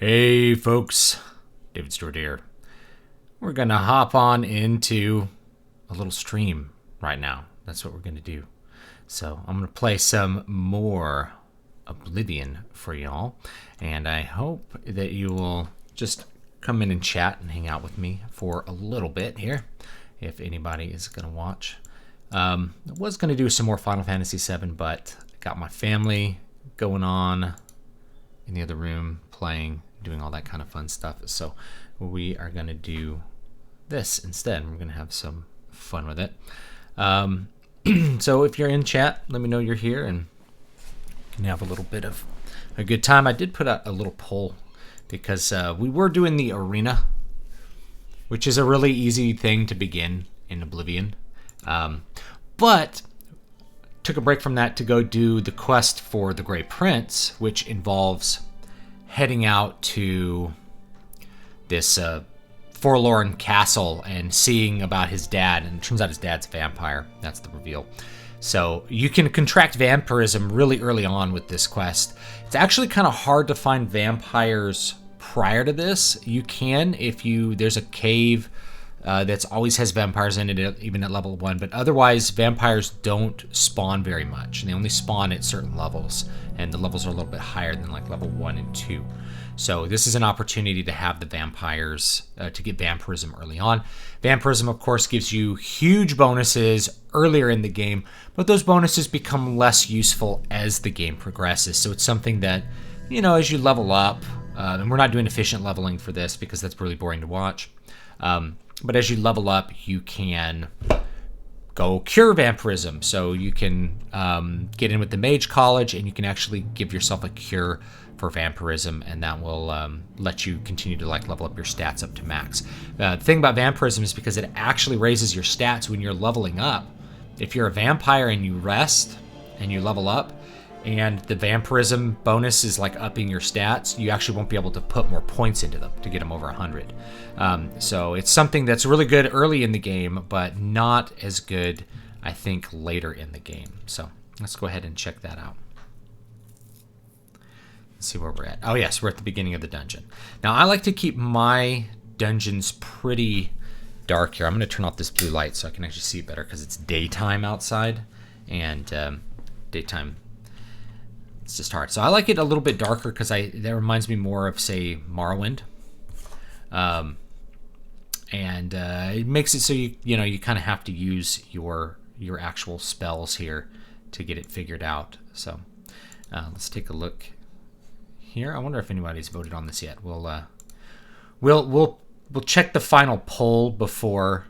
Hey folks, David Stewart here. We're gonna hop on into a little stream right now. That's what we're gonna do. So I'm gonna play some more Oblivion for y'all, and I hope that you will just come in and chat and hang out with me for a little bit here, if anybody is gonna watch. I was gonna do some more Final Fantasy VII, but I got my family going on in the other room playing, doing all that kind of fun stuff. So we are going to do this instead. We're going to have some fun with it. So if you're in chat, let me know you're here and can have a little bit of a good time. I did put out a little poll because we were doing the arena, which is a really easy thing to begin in Oblivion. But took a break from that to go do the quest for the Grey Prince, which involves heading out to this forlorn castle and seeing about his dad. And it turns out his dad's a vampire. That's the reveal. So you can contract vampirism really early on with this quest. It's actually kind of hard to find vampires prior to this. You can if there's a cave that always has vampires in it, even at level 1. But otherwise, vampires don't spawn very much. And they only spawn at certain levels. And the levels are a little bit higher than like level 1 and 2. So this is an opportunity to have the vampires, to get vampirism early on. Vampirism, of course, gives you huge bonuses earlier in the game. But those bonuses become less useful as the game progresses. So it's something that, as you level up, and we're not doing efficient leveling for this because that's really boring to watch. But as you level up, you can go cure vampirism. So you can get in with the Mage College, and you can actually give yourself a cure for vampirism, and that will let you continue to level up your stats up to max. The thing about vampirism is because it actually raises your stats when you're leveling up. If you're a vampire and you rest and you level up, and the vampirism bonus is upping your stats, you actually won't be able to put more points into them to get them over 100. So it's something that's really good early in the game, but not as good, I think, later in the game. So let's go ahead and check that out. Let's see where we're at. Oh yes, we're at the beginning of the dungeon. Now I like to keep my dungeons pretty dark here. I'm going to turn off this blue light so I can actually see it better because it's daytime outside, and daytime, it's just hard. So I like it a little bit darker because that reminds me more of, say, Morrowind. And it makes it so you kind of have to use your actual spells here to get it figured out. So let's take a look here. I wonder if anybody's voted on this yet. We'll check the final poll before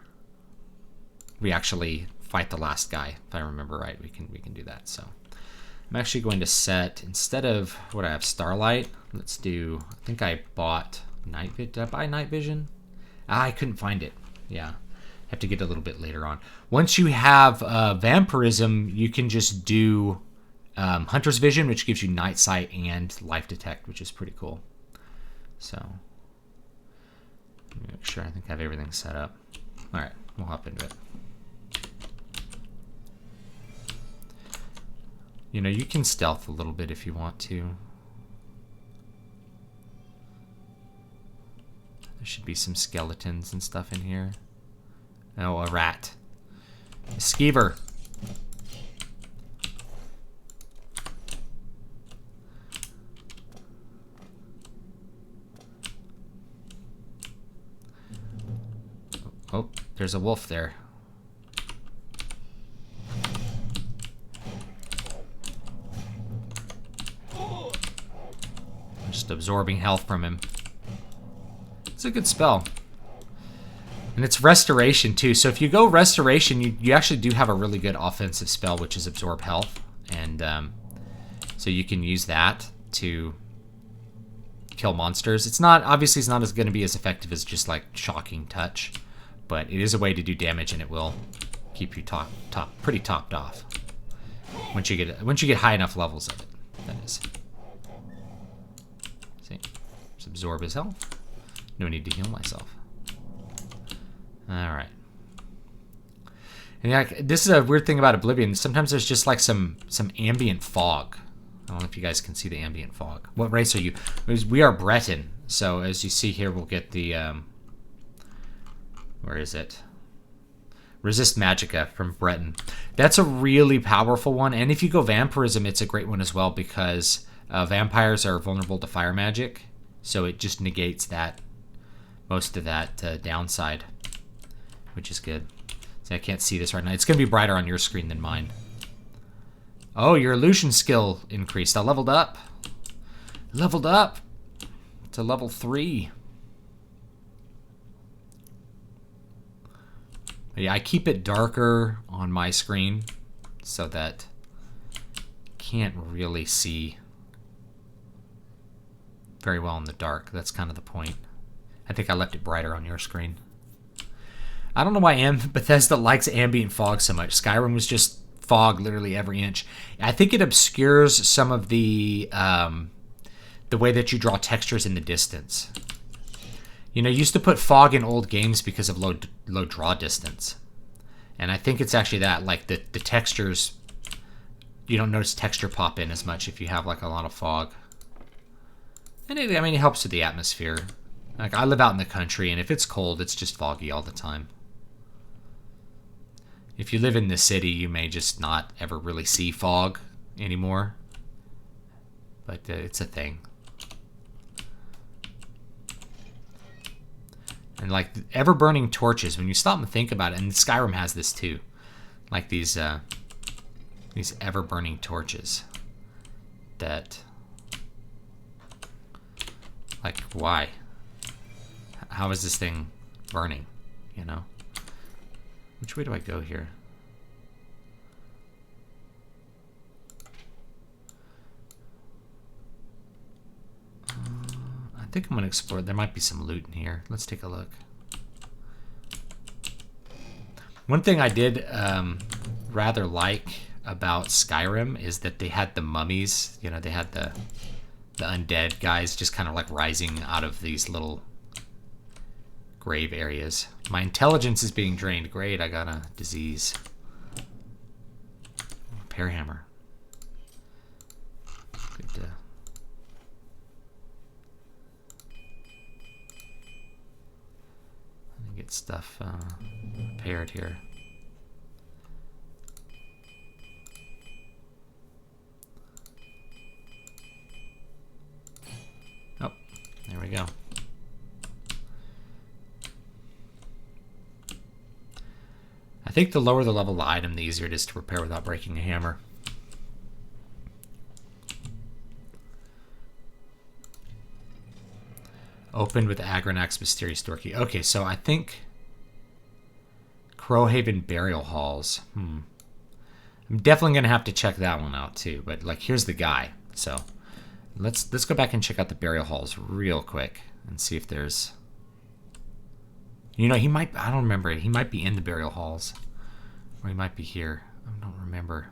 we actually fight the last guy. If I remember right, we can do that. So I'm actually going to set, instead of what I have, Starlight, let's do, I think I bought Night Vision. Did I buy Night Vision? I couldn't find it. Yeah. Have to get a little bit later on. Once you have vampirism, you can just do Hunter's Vision, which gives you Night Sight and Life Detect, which is pretty cool. So, let me make sure I think I have everything set up. All right, we'll hop into it. You can stealth a little bit if you want to. There should be some skeletons and stuff in here. Oh, a rat. A skeever. Oh, there's a wolf there. Just absorbing health from him. It's a good spell. And it's restoration too. So if you go restoration, you actually do have a really good offensive spell, which is absorb health. And so you can use that to kill monsters. It's not going to be as effective as just shocking touch, but it is a way to do damage, and it will keep you pretty topped off once you get high enough levels of it. That is. See, just absorb his health. No need to heal myself. All right. And this is a weird thing about Oblivion. Sometimes there's just some ambient fog. I don't know if you guys can see the ambient fog. What race are you? We are Breton. So as you see here, we'll get the where is it? Resist Magica from Breton. That's a really powerful one, and if you go Vampirism, it's a great one as well because vampires are vulnerable to fire magic, so it just negates that most of that downside, which is good. See, I can't see this right now. It's going to be brighter on your screen than mine. Oh, your illusion skill increased. I leveled up. Leveled up to level 3. Yeah, I keep it darker on my screen so that you can't really see very well in the dark. That's kind of the point. I think I left it brighter on your screen. I don't know why Bethesda likes ambient fog so much. Skyrim was just fog literally every inch. I think it obscures some of the way that you draw textures in the distance. You know, you used to put fog in old games because of low draw distance. And I think it's actually that, like the textures, you don't notice texture pop in as much if you have like a lot of fog. And it helps with the atmosphere. Like I live out in the country, and if it's cold, it's just foggy all the time. If you live in the city, you may just not ever really see fog anymore. But it's a thing. And like ever-burning torches, when you stop and think about it, and Skyrim has this too, like these ever-burning torches. That, like, why? How is this thing burning? You know? Which way do I go here? I think I'm going to explore. There might be some loot in here. Let's take a look. One thing I did rather like about Skyrim is that they had the mummies. You know, they had the undead guys just kind of like rising out of these little grave areas. My intelligence is being drained. Great, I got a disease. Repair hammer. Good to... get stuff repaired here. Oh, there we go. I think the lower the level of the item, the easier it is to repair without breaking a hammer. Opened with Agronach's mysterious door key. Okay, so I think Crowhaven Burial Halls. I'm definitely gonna have to check that one out too. But like, here's the guy. So let's go back and check out the burial halls real quick and see if there's. You know, he might. I don't remember it. He might be in the burial halls, or he might be here. I don't remember.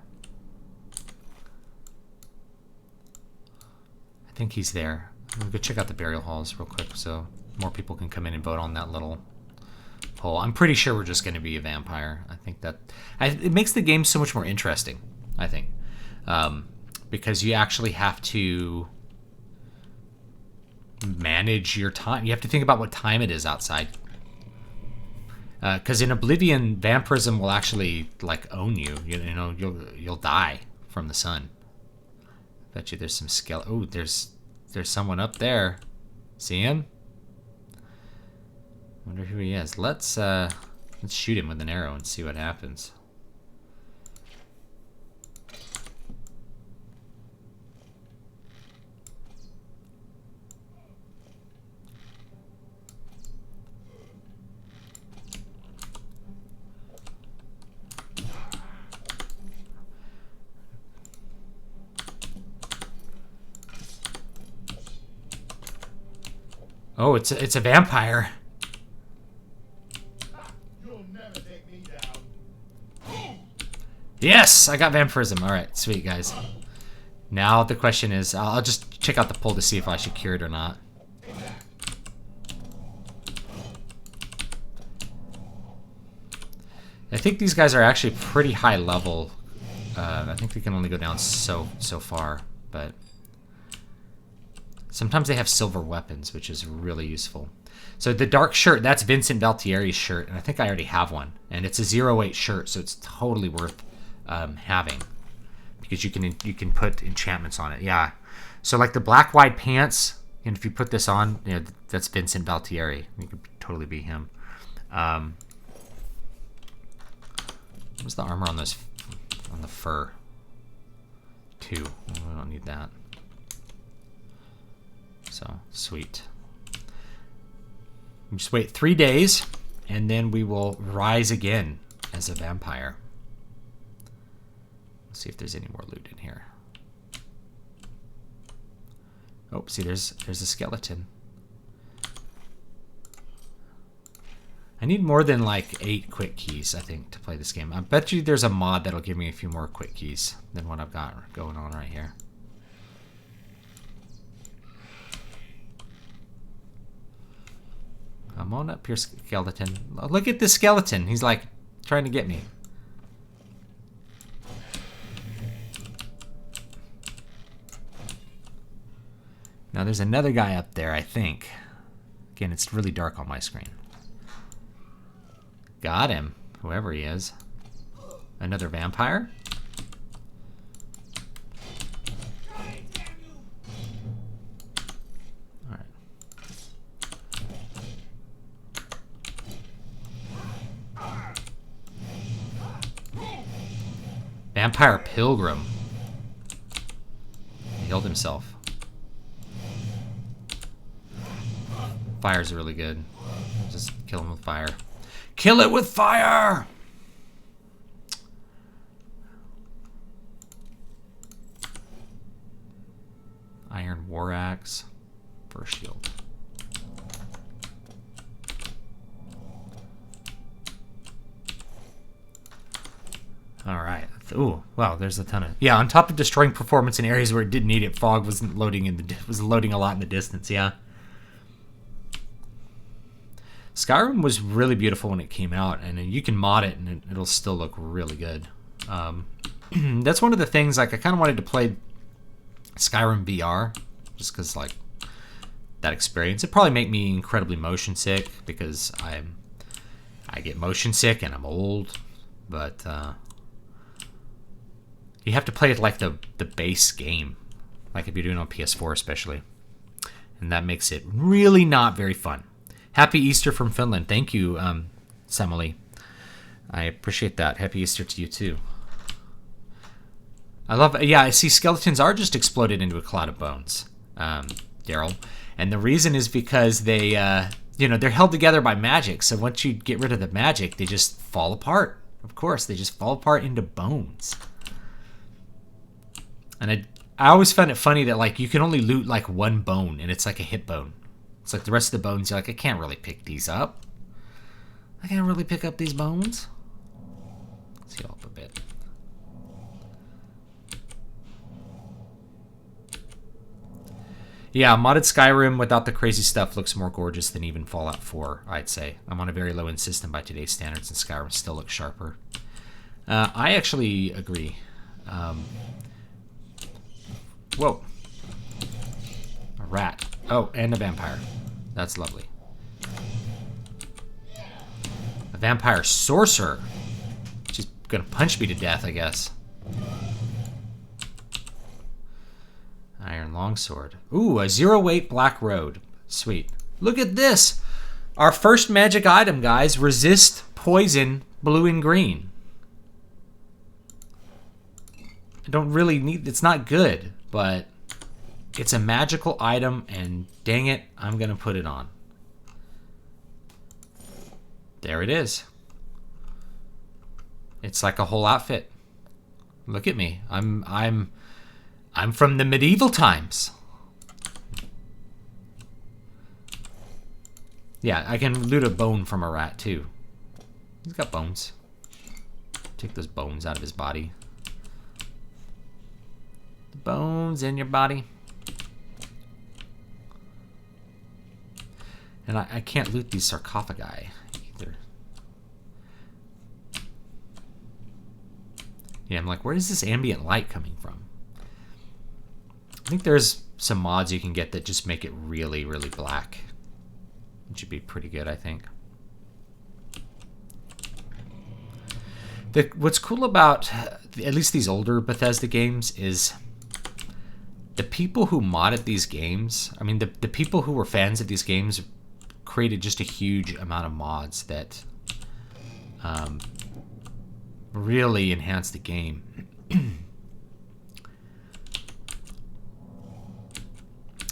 I think he's there. I'm gonna go check out the burial halls real quick so more people can come in and vote on that little poll. I'm pretty sure we're just going to be a vampire. I think that it makes the game so much more interesting, I think. Because you actually have to manage your time. You have to think about what time it is outside. Because in Oblivion, vampirism will actually like own you. You know, you'll die from the sun. Bet you there's some skill. Oh, there's someone up there. See him? Wonder who he is. Let's shoot him with an arrow and see what happens. Oh, it's a vampire. You'll never take me down. Yes, I got vampirism. All right, sweet guys. Now the question is, I'll just check out the poll to see if I should cure it or not. I think these guys are actually pretty high level. I think they can only go down so far, but Sometimes they have silver weapons, which is really useful. So the dark shirt, that's Vincent Valtieri's shirt, and I think I already have one. And it's a 08 shirt, so it's totally worth having. Because you can put enchantments on it, yeah. So like the black wide pants, and if you put this on, you know, that's Vincent Valtieri. You could totally be him. What's the armor on this, on the fur? 2. We don't need that. So, sweet. Just wait 3 days, and then we will rise again as a vampire. Let's see if there's any more loot in here. Oh, see, there's a skeleton. I need more than like 8 quick keys, I think, to play this game. I bet you there's a mod that'll give me a few more quick keys than what I've got going on right here. Come on up here, skeleton. Look at this skeleton. He's like trying to get me. Now there's another guy up there, I think. Again, it's really dark on my screen. Got him, whoever he is. Another vampire? Alright. Vampire Pilgrim. He healed himself. Fire's really good. Just kill him with fire. Kill it with fire! Iron War Axe. First shield. Alright. Ooh, wow, there's a ton of... Yeah, on top of destroying performance in areas where it didn't need it, fog wasn't loading was loading a lot in the distance, yeah. Skyrim was really beautiful when it came out, and you can mod it and it'll still look really good. That's one of the things, like, I kind of wanted to play Skyrim VR, just because, like, that experience. It'd probably make me incredibly motion sick, because I get motion sick and I'm old, but you have to play it like the base game, like if you're doing it on PS4 especially, and that makes it really not very fun. Happy Easter from Finland. Thank you, Semele. I appreciate that. Happy Easter to you, too. I love... Yeah, I see skeletons are just exploded into a cloud of bones, Daryl. And the reason is because they, you know, they're held together by magic. So once you get rid of the magic, they just fall apart. Of course, they just fall apart into bones. And I always found it funny that, like, you can only loot, like, one bone, and it's like a hip bone. It's like the rest of the bones, you're like, I can't really pick these up. I can't really pick up these bones. Let's heal up a bit. Yeah, modded Skyrim without the crazy stuff looks more gorgeous than even Fallout 4, I'd say. I'm on a very low-end system by today's standards, and Skyrim still looks sharper. I actually agree. Whoa. A rat. Oh, and a vampire. That's lovely. A vampire sorcerer. She's gonna punch me to death, I guess. Iron longsword. Ooh, a 08 black road. Sweet. Look at this. Our first magic item, guys. Resist poison, blue and green. I don't really need... It's not good, but... It's a magical item, and dang it, I'm gonna put it on. There it is. It's like a whole outfit. Look at me. I'm from the medieval times. Yeah, I can loot a bone from a rat too. He's got bones. Take those bones out of his body. The bones in your body. And I can't loot these sarcophagi either. Yeah, I'm like, where is this ambient light coming from? I think there's some mods you can get that just make it really, really black. It should be pretty good, I think. What's cool about at least these older Bethesda games is the people who modded these games, I mean, the people who were fans of these games created just a huge amount of mods that really enhanced the game.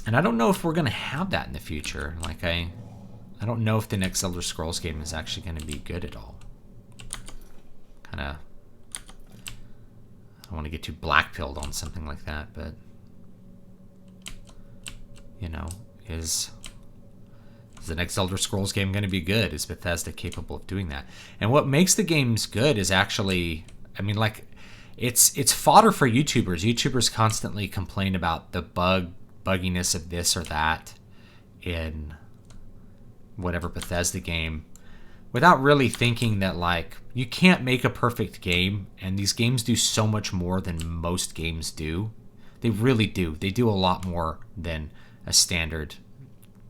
And I don't know if we're going to have that in the future. Like, I don't know if the next Elder Scrolls game is actually going to be good at all. Kind of, I don't want to get too black-pilled on something like that, but, you know, is the next Elder Scrolls game going to be good? Is Bethesda capable of doing that? And what makes the games good is actually, I mean, like, it's fodder for YouTubers. YouTubers constantly complain about the bugginess of this or that in whatever Bethesda game, without really thinking that, like, you can't make a perfect game, and these games do so much more than most games do. They really do. They do a lot more than a standard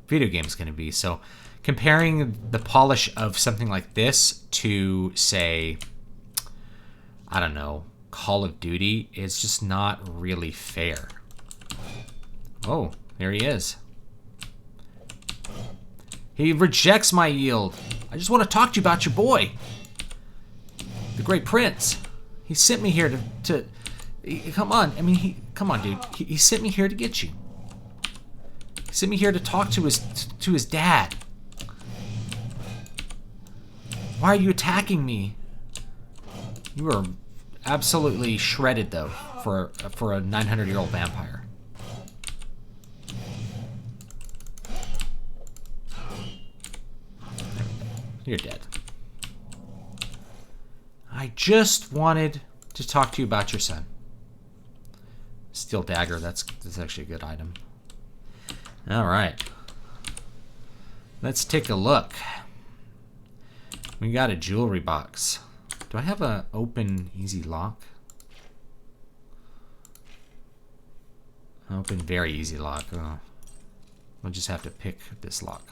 video game is going to be. So comparing the polish of something like this to, say, I don't know, Call of Duty is just not really fair. Oh, there he is. He rejects my yield. I just want to talk to you about your boy, the Great Prince. He sent me here to come on. I mean, come on, dude. He sent me here to get you. He sent me here to talk to his dad. Why are you attacking me? You are absolutely shredded, though, for a 900-year-old vampire. You're dead. I just wanted to talk to you about your son. Steel dagger, that's actually a good item. Alright. Let's take a look. We got a jewelry box. Do I have an open easy lock? Open very easy lock. We'll just have to pick this lock.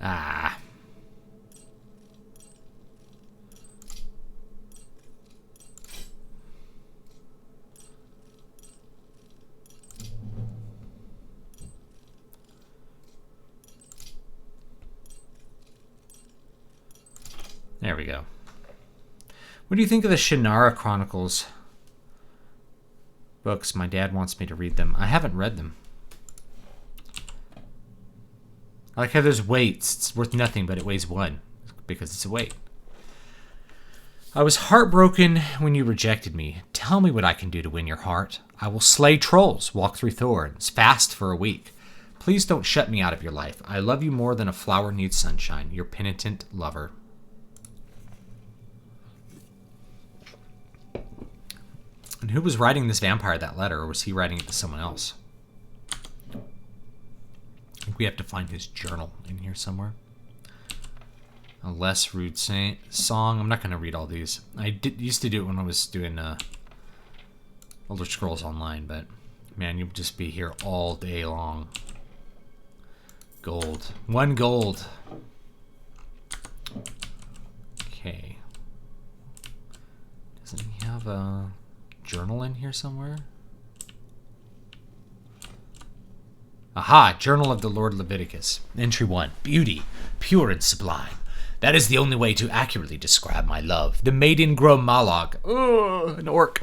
Ah. There we go. What do you think of the Shannara Chronicles books? My dad wants me to read them. I haven't read them. I like how there's weights. It's worth nothing, but it weighs 1 because it's a weight. I was heartbroken when you rejected me. Tell me what I can do to win your heart. I will slay trolls, walk through thorns, fast for a week. Please don't shut me out of your life. I love you more than a flower needs sunshine. Your penitent lover. And who was writing this vampire that letter, or was he writing it to someone else? I think we have to find his journal in here somewhere. A less rude song. I'm not going to read all these. I used to do it when I was doing Elder Scrolls Online, but man, you'll just be here all day long. Gold. 1 gold. Okay. Doesn't he have a journal in here somewhere? Aha! Journal of the Lord Leviticus. Entry 1. Beauty, pure and sublime. That is the only way to accurately describe my love. The maiden Gromalog. Ugh, an orc.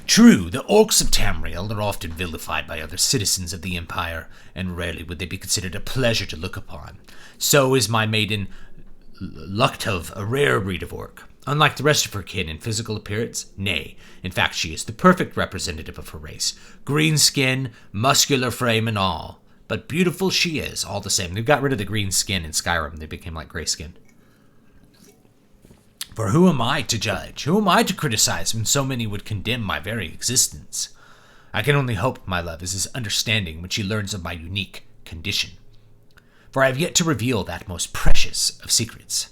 True, the orcs of Tamriel are often vilified by other citizens of the Empire, and rarely would they be considered a pleasure to look upon. So is my maiden Luktov a rare breed of orc. Unlike the rest of her kin in physical appearance, nay, in fact she is the perfect representative of her race. Green skin, muscular frame and all. But beautiful she is, all the same. They've got rid of the green skin in Skyrim. They became like gray skin. For who am I to judge? Who am I to criticize when so many would condemn my very existence? I can only hope my love is his understanding when she learns of my unique condition. For I have yet to reveal that most precious of secrets.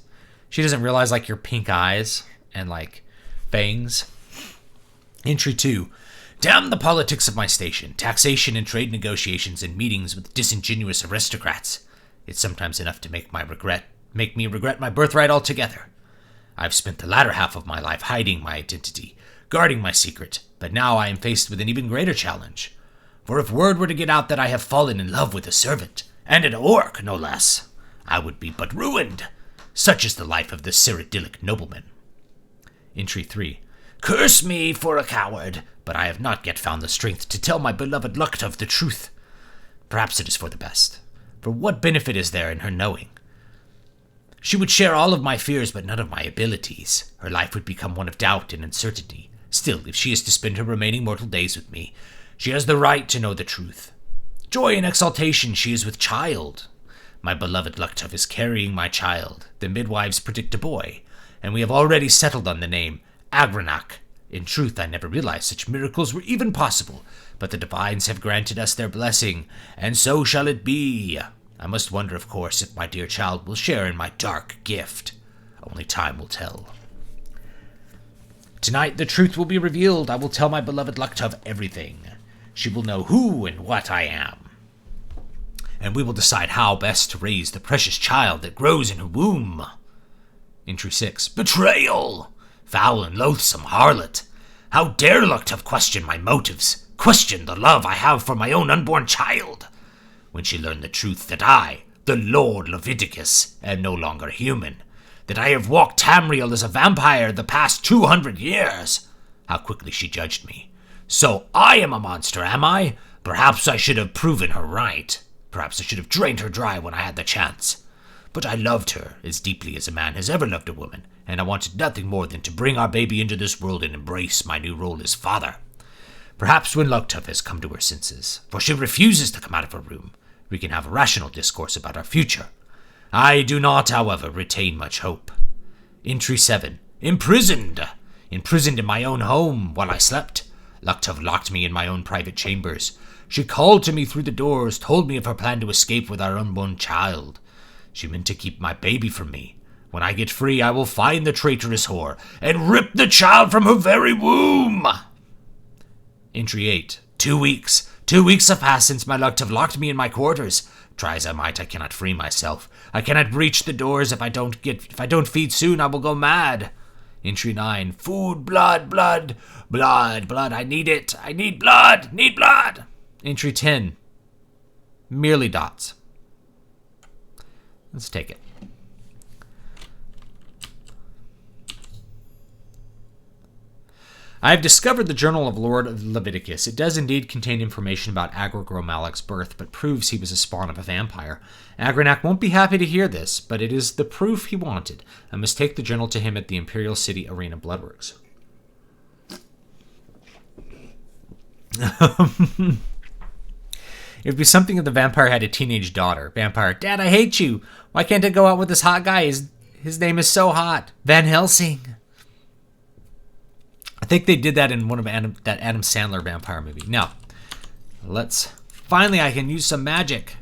She doesn't realize, like, your pink eyes and, like, fangs. Entry 2. Damn the politics of my station, taxation and trade negotiations and meetings with disingenuous aristocrats. It's sometimes enough to make me regret my birthright altogether. I've spent the latter half of my life hiding my identity, guarding my secret, but now I am faced with an even greater challenge. For if word were to get out that I have fallen in love with a servant, and an orc, no less, I would be but ruined. Such is the life of the Cyrodiilic nobleman. Entry 3. Curse me for a coward, but I have not yet found the strength to tell my beloved Luchtov the truth. Perhaps it is for the best. For what benefit is there in her knowing? She would share all of my fears, but none of my abilities. Her life would become one of doubt and uncertainty. Still, if she is to spend her remaining mortal days with me, she has the right to know the truth. Joy and exultation, she is with child. My beloved Luchtov is carrying my child. The midwives predict a boy, and we have already settled on the name Agrenak. In truth, I never realized such miracles were even possible, but the divines have granted us their blessing, and so shall it be. I must wonder, of course, if my dear child will share in my dark gift. Only time will tell. Tonight the truth will be revealed. I will tell my beloved Luchtov everything. She will know who and what I am. And we will decide how best to raise the precious child that grows in her womb. Entry 6. Betrayal! Foul and loathsome harlot! How dare Luchtov question my motives, question the love I have for my own unborn child? When she learned the truth that I, the Lord Leviticus, am no longer human, that I have walked Tamriel as a vampire the past 200 years, how quickly she judged me. So I am a monster, am I? Perhaps I should have proven her right. Perhaps I should have drained her dry when I had the chance. But I loved her as deeply as a man has ever loved a woman, and I wanted nothing more than to bring our baby into this world and embrace my new role as father. Perhaps when Luchtov has come to her senses, for she refuses to come out of her room, we can have a rational discourse about our future. I do not, however, retain much hope. Entry 7. Imprisoned! Imprisoned in my own home while I slept. Luchtov locked me in my own private chambers. She called to me through the doors, told me of her plan to escape with our unborn child. She meant to keep my baby from me. When I get free, I will find the traitorous whore and rip the child from her very womb. Entry 8. 2 weeks. 2 weeks have passed since my Luchtov locked me in my quarters. Try as I might, I cannot free myself. I cannot breach the doors. If I don't feed soon, I will go mad. Entry 9. Food, blood, blood, blood, blood. I need it. I need blood. Need blood. Entry 10. Merely dots. Let's take it. I have discovered the Journal of Lord Leviticus. It does indeed contain information about Agrigor-Malek's birth, but proves he was a spawn of a vampire. Agrenak won't be happy to hear this, but it is the proof he wanted. I must take the journal to him at the Imperial City Arena Bloodworks. It would be something if the vampire had a teenage daughter. Vampire, Dad, I hate you. Why can't I go out with this hot guy? His name is so hot. Van Helsing. I think they did that in one of that Adam Sandler vampire movie. Now, finally I can use some magic.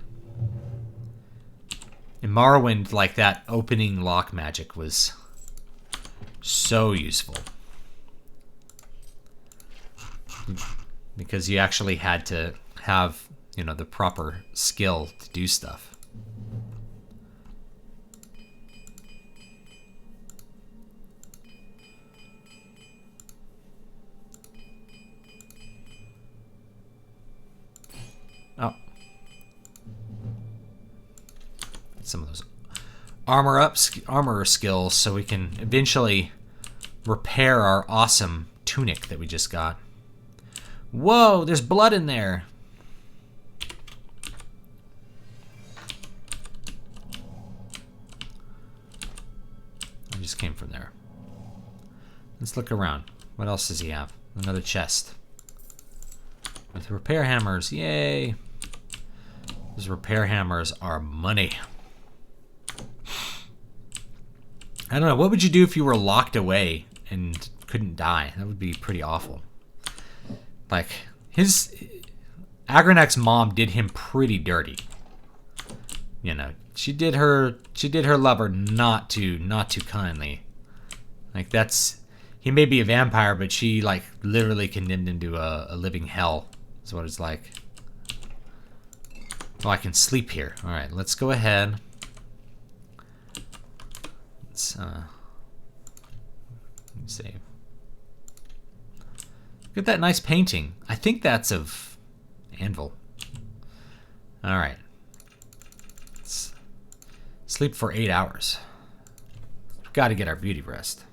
In Morrowind, like that opening lock magic was so useful. Because you actually had to have, the proper skill to do stuff. Oh. Some of those armor skills so we can eventually repair our awesome tunic that we just got. Whoa, there's blood in there. I just came from there. Let's look around. What else does he have? Another chest. With repair hammers, yay! Those repair hammers are money. I don't know, what would you do if you were locked away and couldn't die? That would be pretty awful. Like, Agrenak's mom did him pretty dirty. you know, she did her lover not too kindly. Like he may be a vampire, but she like literally condemned him to a living hell. Is what it's like. Oh, I can sleep here. All right, let's go ahead. Let's let me save. Look at that nice painting. I think that's of Anvil. All right. Let's sleep for 8 hours. Got to get our beauty rest.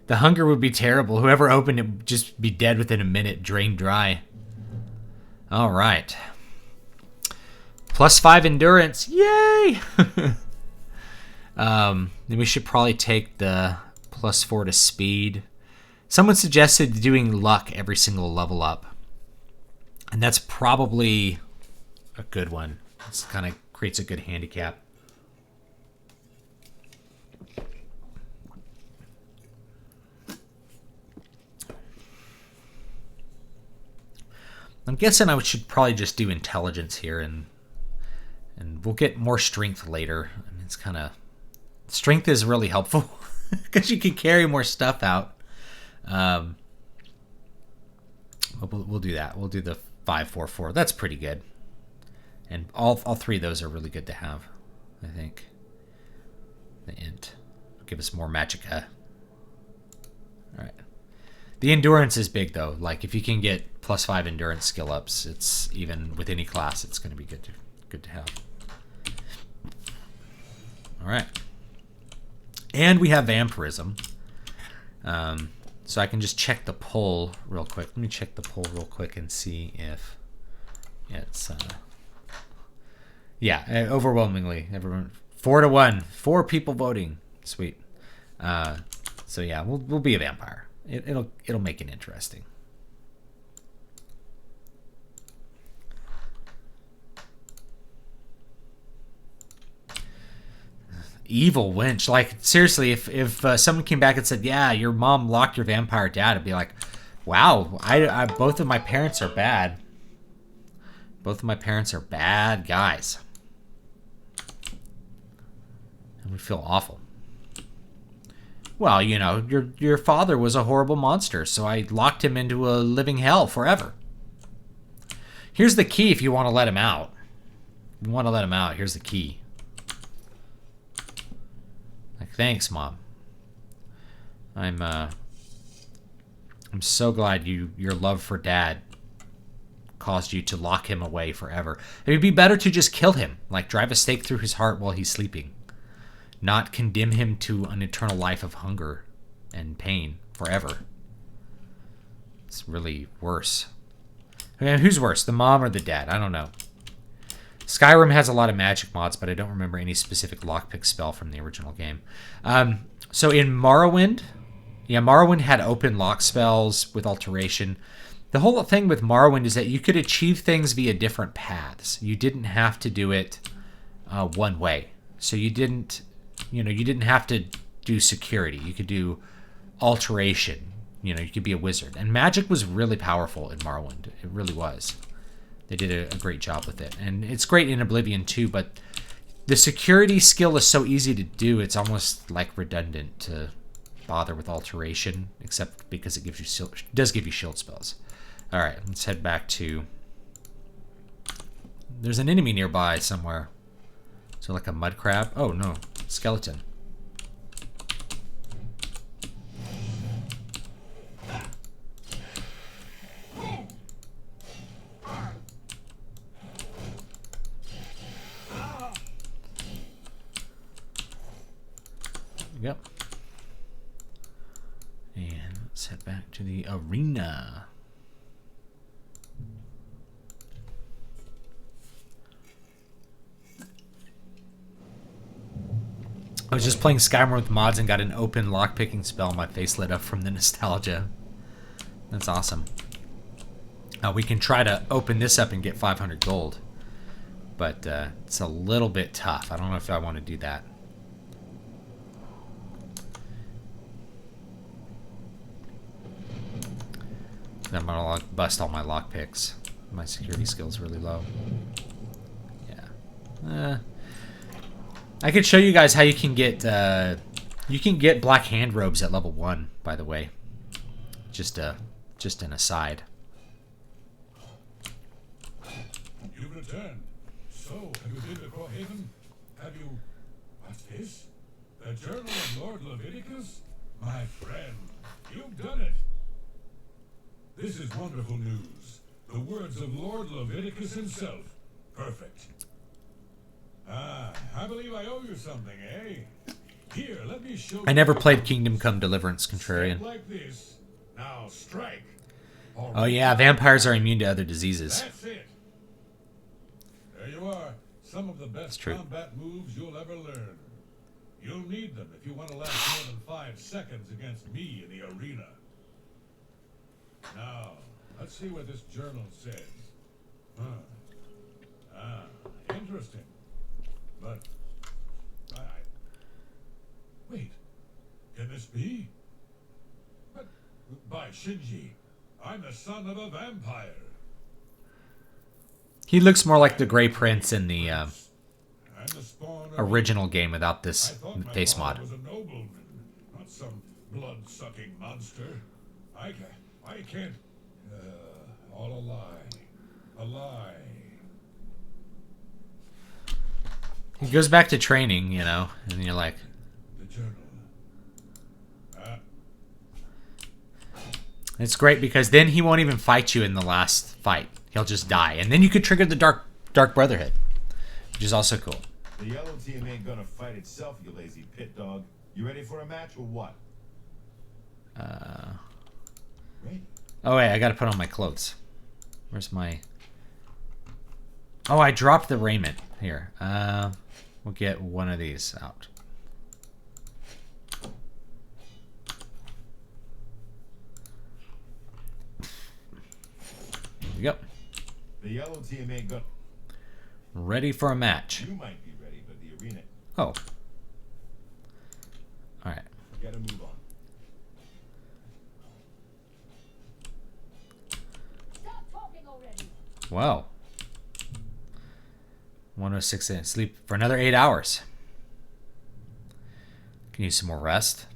The hunger would be terrible. Whoever opened it would just be dead within a minute, drained dry. All right. +5 endurance. Yay! Then we should probably take the +4 to speed. Someone suggested doing luck every single level up. And that's probably a good one. This kind of creates a good handicap. I'm guessing I should probably just do intelligence here, and we'll get more strength later. I mean, it's kind of... Strength is really helpful because you can carry more stuff out. We'll do that. We'll do the 5-4-4. That's pretty good. And all three of those are really good to have, I think. The int will give us more magicka. All right. The endurance is big though. Like if you can get +5 endurance skill ups, it's even with any class, it's going to be good to have. All right. And we have vampirism. So I can just check the poll real quick. Let me check the poll real quick and see if it's yeah, overwhelmingly everyone 4-1, 4 people voting. Sweet. So yeah, we'll be a vampire. It'll make it interesting. Evil wench. Like seriously, if someone came back and said, "Yeah, your mom locked your vampire dad," I'd be like, "Wow, I both of my parents are bad. Both of my parents are bad guys." And we feel awful. Well, you know, your father was a horrible monster, so I locked him into a living hell forever. Here's the key if you want to let him out. If you want to let him out, here's the key. Like, thanks, Mom. I'm so glad your love for Dad caused you to lock him away forever. It would be better to just kill him, like drive a stake through his heart while he's sleeping. Not condemn him to an eternal life of hunger and pain forever. It's really worse. I mean, who's worse, the mom or the dad? I don't know. Skyrim has a lot of magic mods, but I don't remember any specific lockpick spell from the original game. So in Morrowind, yeah, Morrowind had open lock spells with alteration. The whole thing with Morrowind is that you could achieve things via different paths. You didn't have to do it one way. So you didn't have to do security. You could do alteration. You know, you could be a wizard. And magic was really powerful in Morrowind. It really was. They did a great job with it. And it's great in Oblivion too, but the security skill is so easy to do, it's almost like redundant to bother with alteration, except because it does give you shield spells. All right, let's head back to... There's an enemy nearby somewhere. So like a mud crab? Oh no, skeleton. Yep. And let's head back to the arena. I was just playing Skyrim with mods and got an open lockpicking spell. My face lit up from the nostalgia. That's awesome. We can try to open this up and get 500 gold. But it's a little bit tough. I don't know if I want to do that. I'm gonna bust all my lockpicks. My security skill's really low. I could show you guys how you can get black hand robes at level 1, by the way. Just an aside. You've returned. So, have you been to Crowhaven? Have you... What's this? The Journal of Lord Leviticus? My friend, you've done it. This is wonderful news. The words of Lord Leviticus himself. Perfect. Ah, I believe I owe you something, eh? Here, let me show you. I never played Kingdom Come Deliverance, Contrarian. Like this. Now strike. Oh yeah, vampires are immune to other diseases. That's it. There you are. Some of the best combat moves you'll ever learn. You'll need them if you want to last more than 5 seconds against me in the arena. Now, let's see what this journal says. Interesting. But, wait, can this be? But, by Shinji, I'm the son of a vampire. He looks more like the Grey Prince in the original game without this face mod. Was a nobleman, not some blood-sucking monster. I can't. All a lie. A lie. He goes back to training, you know, and you're like... The journal. It's great because then he won't even fight you in the last fight. He'll just die. And then you could trigger the Dark Brotherhood, which is also cool. The yellow team ain't gonna fight itself, you lazy pit dog. You ready for a match or what? Ready. Oh, wait, I gotta put on my clothes. Where's my... Oh, I dropped the raiment. Here. We'll get one of these out. There we go. The yellow team ain't gonna... Ready for a match. You might be ready, but the arena... Oh. Alright. Gotta move on. Stop talking already. Wow. 106 in. Sleep for another 8 hours. Can use some more rest.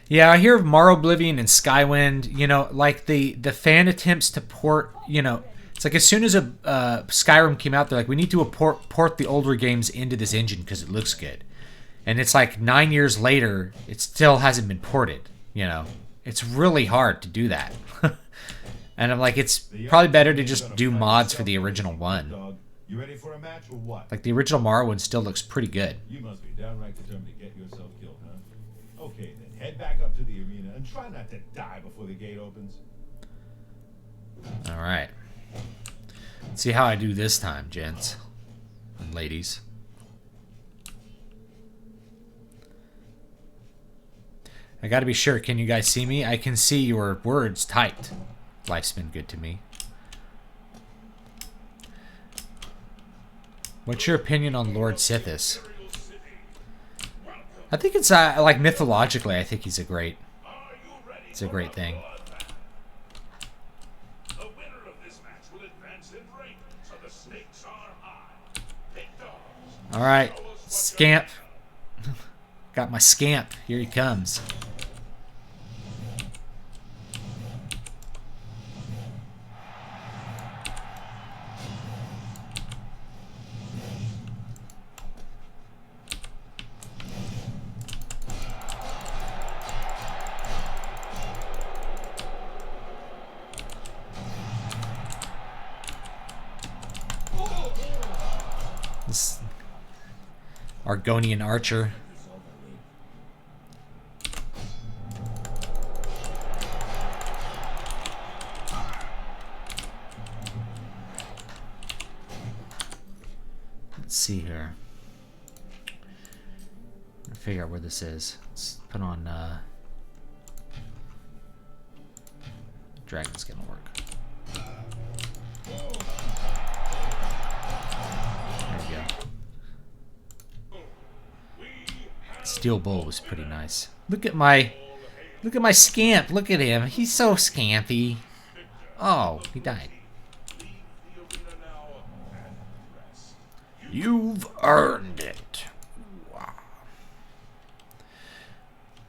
Yeah, I hear of Oblivion and Skywind, you know, like the fan attempts to port, you know, it's like as soon as Skyrim came out, they're like, we need to port the older games into this engine because it looks good. And it's like 9 years later, it still hasn't been ported, you know. It's really hard to do that. And I'm like, it's probably better to just do mods for the original one. You ready for a match or what? Like the original Morrowind still looks pretty good. You must be downright determined to get yourself killed, huh? Okay, then head back up to the arena and try not to die before the gate opens. All right. Let's see how I do this time, gents and ladies. I gotta be sure. Can you guys see me? I can see your words typed. Life's been good to me. What's your opinion on Lord Sithis? I think it's like mythologically, I think he's a great. It's a great thing. The winner of this match will advance in rank, so the stakes are high. Big dogs. All right, Scamp. Got my Scamp. Here he comes. This Argonian archer. Let's see here. I'll figure out where this is. Let's put on Dragon's gonna work. There we go. Steel Bull was pretty nice. Look at my Scamp. Look at him. He's so scampy. Oh, he died. You've earned it. Wow.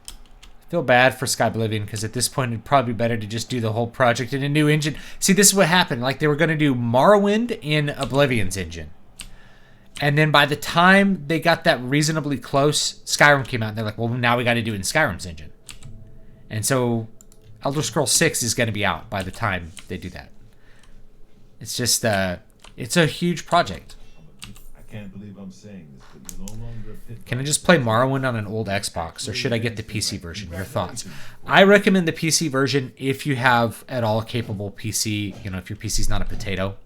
I feel bad for Sky Oblivion because at this point it'd probably be better to just do the whole project in a new engine. See, this is what happened. Like, they were going to do Morrowind in Oblivion's engine. And then by the time they got that reasonably close, Skyrim came out, and they're like, well, now we got to do it in Skyrim's engine. And so Elder Scrolls 6 is going to be out by the time they do that. It's just, it's a huge project. I can't believe I'm saying this, but you're no longer a pit. Can I just play Morrowind on an old Xbox, or should I get the PC version? Your thoughts? I recommend the PC version if you have at all a capable PC, you know, if your PC's not a potato.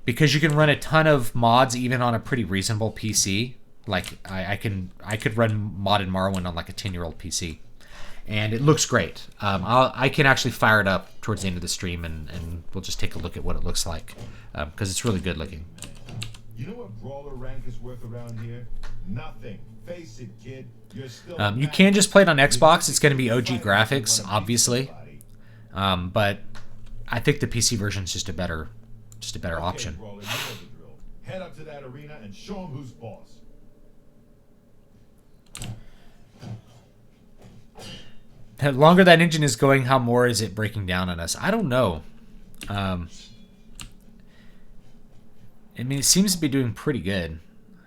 Because you can run a ton of mods even on a pretty reasonable PC. Like, I could run modded Morrowind on like a 10-year-old PC. And it looks great. I can actually fire it up towards the end of the stream, and we'll just take a look at what it looks like. Because it's really good looking. You know what brawler rank is worth around here? Nothing. Face it, kid. You're still You can just play it on Xbox. It's going to be OG graphics, obviously. But I think the PC version is just a better option. Brawler, you know the drill. Head up to that arena and show them who's boss. The longer that engine is going, how more is it breaking down on us? I don't know. I mean, it seems to be doing pretty good.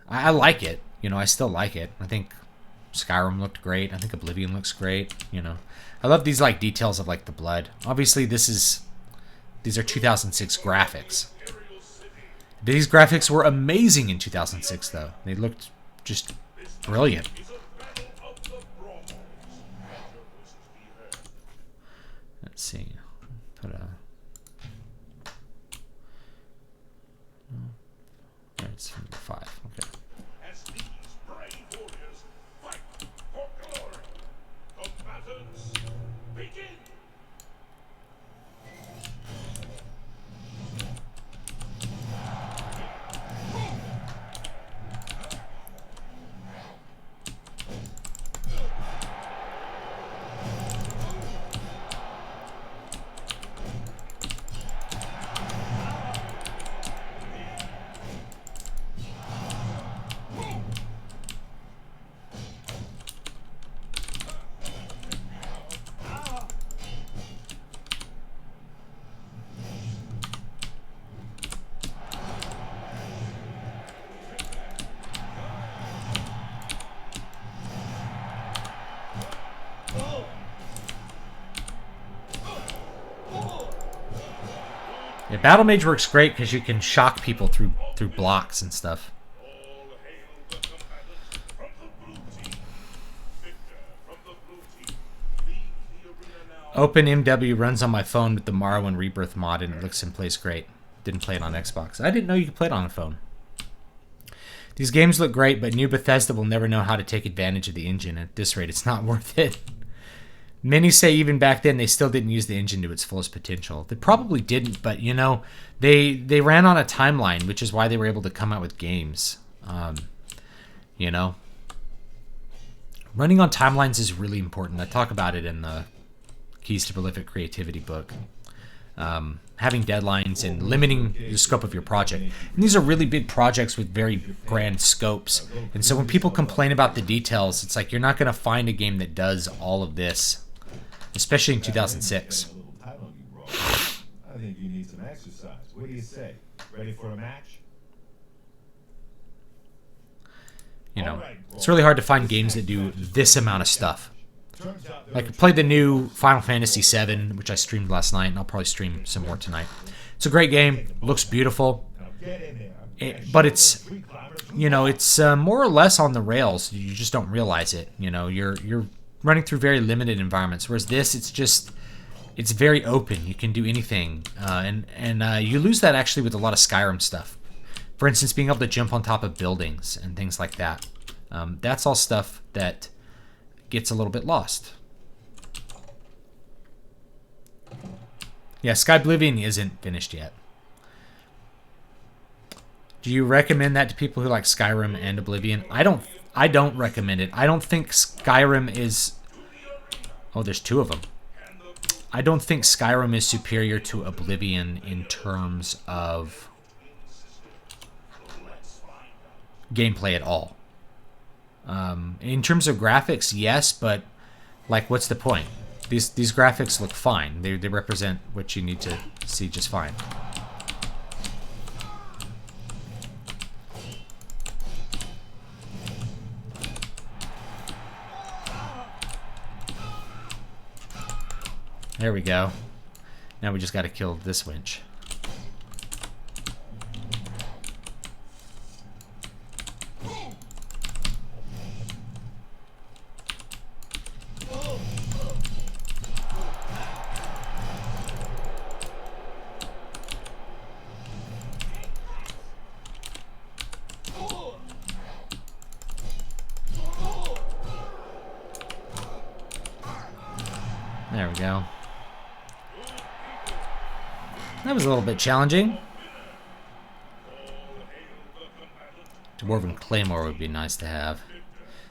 I like it. You know, I still like it. I think Skyrim looked great. I think Oblivion looks great. You know, I love these like details of like the blood. Obviously, these are 2006 graphics. These graphics were amazing in 2006, though. They looked just brilliant. Let's see. Put a. It's 5. Okay. As these brave warriors fight for glory, combatants begin. Yeah, Battle Mage works great because you can shock people through blocks and stuff. All hail the combatants from the blue team. Victor from the blue team. Leave the arena now. Open MW runs on my phone with the Morrowind Rebirth mod, and it looks and plays great. Didn't play it on Xbox. I didn't know you could play it on a phone. These games look great, but new Bethesda will never know how to take advantage of the engine. At this rate, it's not worth it. Many say even back then they still didn't use the engine to its fullest potential. They probably didn't, but you know, they ran on a timeline, which is why they were able to come out with games. You know, running on timelines is really important. I talk about it in the Keys to Prolific Creativity book. Having deadlines and limiting the scope of your project. And these are really big projects with very grand scopes. And so when people complain about the details, it's like you're not going to find a game that does all of this, especially in 2006. I think you need some exercise. What do you say? Ready for a match? You know, it's really hard to find games that do this amount of stuff. Turns out Like, I played the new Final Fantasy VII, which I streamed last night, and I'll probably stream some more tonight. It's a great game. Looks beautiful. get in there. But it's, you know, it's more or less on the rails. You just don't realize it. You know, you're running through very limited environments. Whereas this, it's very open. You can do anything, and you lose that actually with a lot of Skyrim stuff. For instance, being able to jump on top of buildings and things like that. That's all stuff that gets a little bit lost. Yeah, Sky Oblivion isn't finished yet. Do you recommend that to people who like Skyrim and Oblivion? I don't recommend it. I don't think Skyrim is... Oh, there's two of them. I don't think Skyrim is superior to Oblivion in terms of gameplay at all. In terms of graphics, yes, but like, what's the point? These graphics look fine. They represent what you need to see just fine. There we go. Now we just got to kill this winch. There we go. That was a little bit challenging. Dwarven Claymore would be nice to have.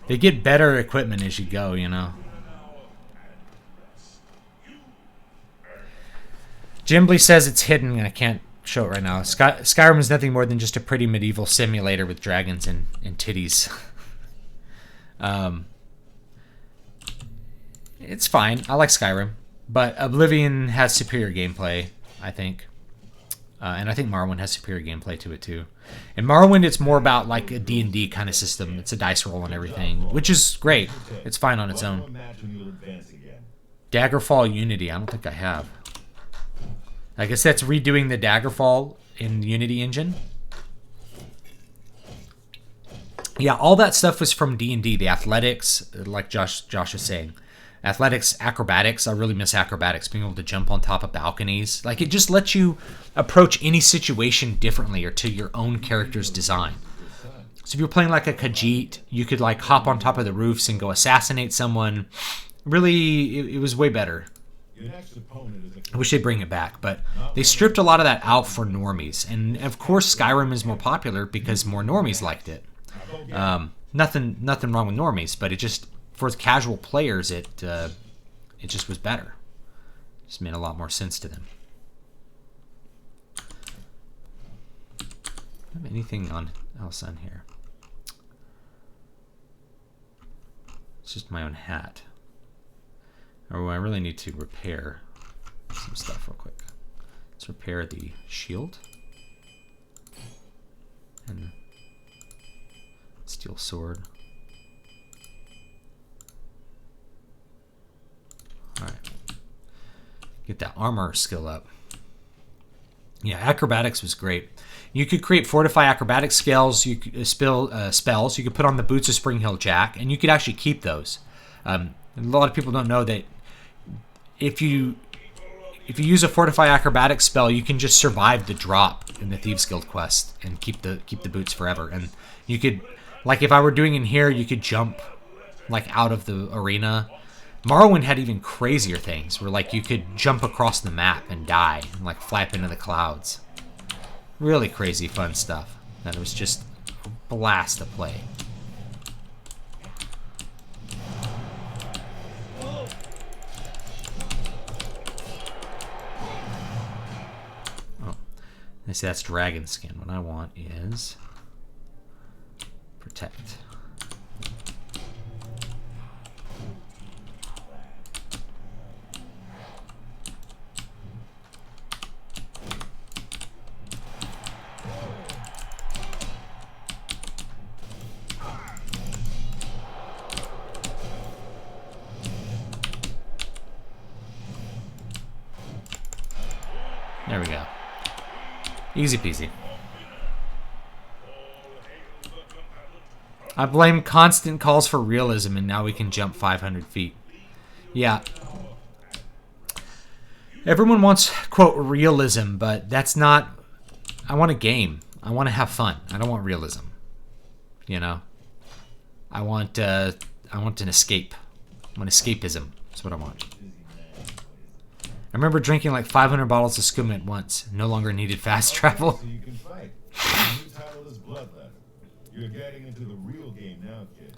They get better equipment as you go, you know. Jimbly says it's hidden, and I can't show it right now. Skyrim is nothing more than just a pretty medieval simulator with dragons and titties. It's fine. I like Skyrim. But Oblivion has superior gameplay, I think. And I think Morrowind has superior gameplay to it, too. In Morrowind, it's more about like a D&D kind of system. It's a dice roll and everything, which is great. It's fine on its own. Daggerfall Unity. I don't think I have. I guess that's redoing the Daggerfall in Unity engine. Yeah, all that stuff was from D&D. The athletics, like Josh is saying. Athletics, acrobatics. I really miss acrobatics. Being able to jump on top of balconies. Like, it just lets you approach any situation differently or to your own character's design. So if you're playing like a Khajiit, you could like hop on top of the roofs and go assassinate someone. Really, it was way better. I wish they'd bring it back, but they stripped a lot of that out for normies. And of course, Skyrim is more popular because more normies liked it. Nothing wrong with normies, but it just, for casual players, it just was better. Just made a lot more sense to them. I have anything else on here? It's just my own hat. Oh, I really need to repair some stuff real quick. Let's repair the shield. And steel sword. Alright. Get that armor skill up. Yeah, acrobatics was great. You could create fortify acrobatic skills. You could spells. You could put on the boots of Spring-Hill Jack, and you could actually keep those. A lot of people don't know that if you use a fortify acrobatic spell, you can just survive the drop in the Thieves Guild quest and keep the boots forever. And you could, like if I were doing in here, you could jump like out of the arena. Morrowind had even crazier things where like you could jump across the map and die and like fly up into the clouds. Really crazy fun stuff. And it was just a blast to play. I see that's dragon skin. What I want is protect. There we go. Easy peasy. I blame constant calls for realism, and now we can jump 500 feet. Yeah. Everyone wants, quote, realism, but that's not... I want a game. I want to have fun. I don't want realism. You know? I want an escape. I want escapism. That's what I want. I remember drinking like 500 bottles of scum at once. No longer needed fast travel. So you can fight. The new title is Bloodletter. You're getting into the real game now, kid.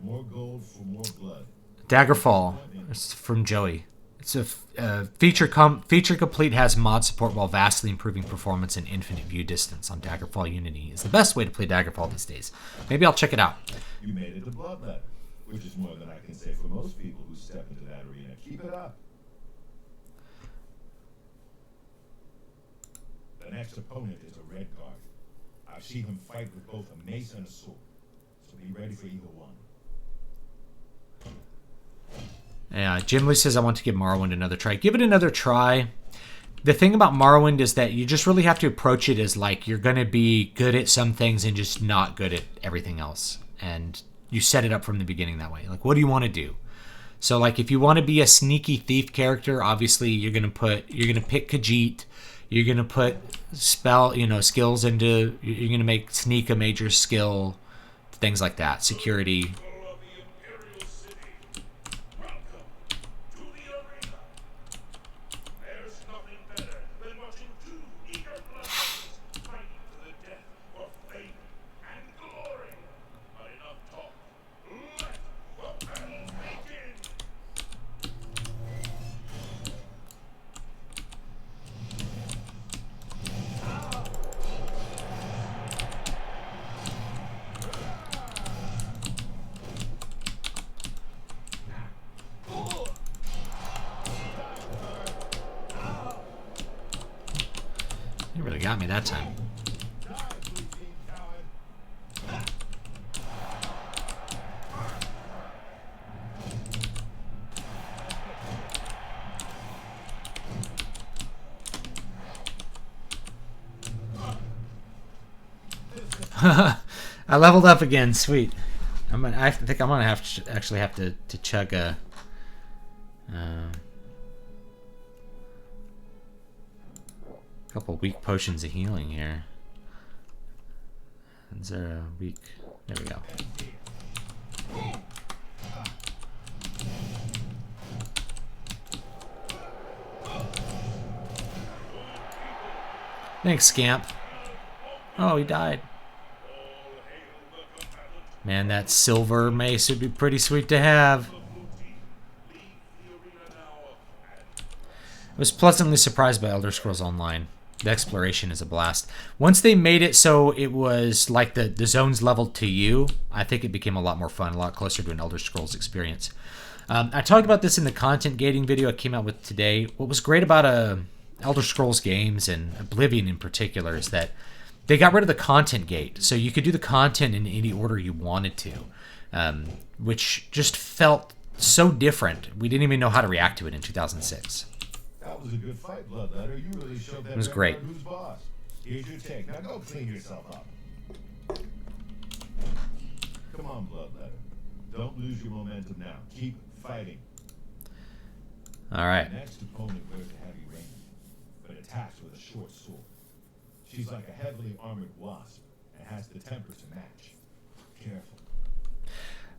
More gold for more blood. Daggerfall. It's from Joey. It's a feature complete, has mod support while vastly improving performance and infinite view distance on Daggerfall Unity. Is the best way to play Daggerfall these days. Maybe I'll check it out. You made it to Bloodlet, which is more than I can say for most people who step into that arena. Keep it up. The next opponent is a red guard. I've seen him fight with both a mace and a sword, so be ready for either one. Yeah, Jim Lee says I want to give Morrowind another try. Give it another try. The thing about Morrowind is that you just really have to approach it as like you're going to be good at some things and just not good at everything else. And you set it up from the beginning that way. Like, what do you want to do? So, like, if you want to be a sneaky thief character, obviously you're going to pick Khajiit. You're going to put skills into, you're going to make sneak a major skill, things like that, security. You really got me that time. I leveled up again. Sweet. I think I'm gonna actually have to chug a. Couple weak potions of healing here. Is there a weak? There we go. Thanks, Scamp. Oh, he died. Man, that silver mace would be pretty sweet to have. I was pleasantly surprised by Elder Scrolls Online. The exploration is a blast. Once they made it so it was like the zones leveled to you, I think it became a lot more fun, a lot closer to an Elder Scrolls experience. I talked about this in the content gating video I came out with today. What was great about Elder Scrolls games, and Oblivion in particular, is that they got rid of the content gate. So you could do the content in any order you wanted to, which just felt so different. We didn't even know how to react to it in 2006. That was a good fight, Bloodletter. You really showed that. It was great. Who's boss. Here's your take. Now go clean yourself up. Come on, Bloodletter. Don't lose your momentum now. Keep fighting. All right. The next opponent wears a heavy raiment, but attacks with a short sword. She's like a heavily armored wasp and has the temper to match. Careful.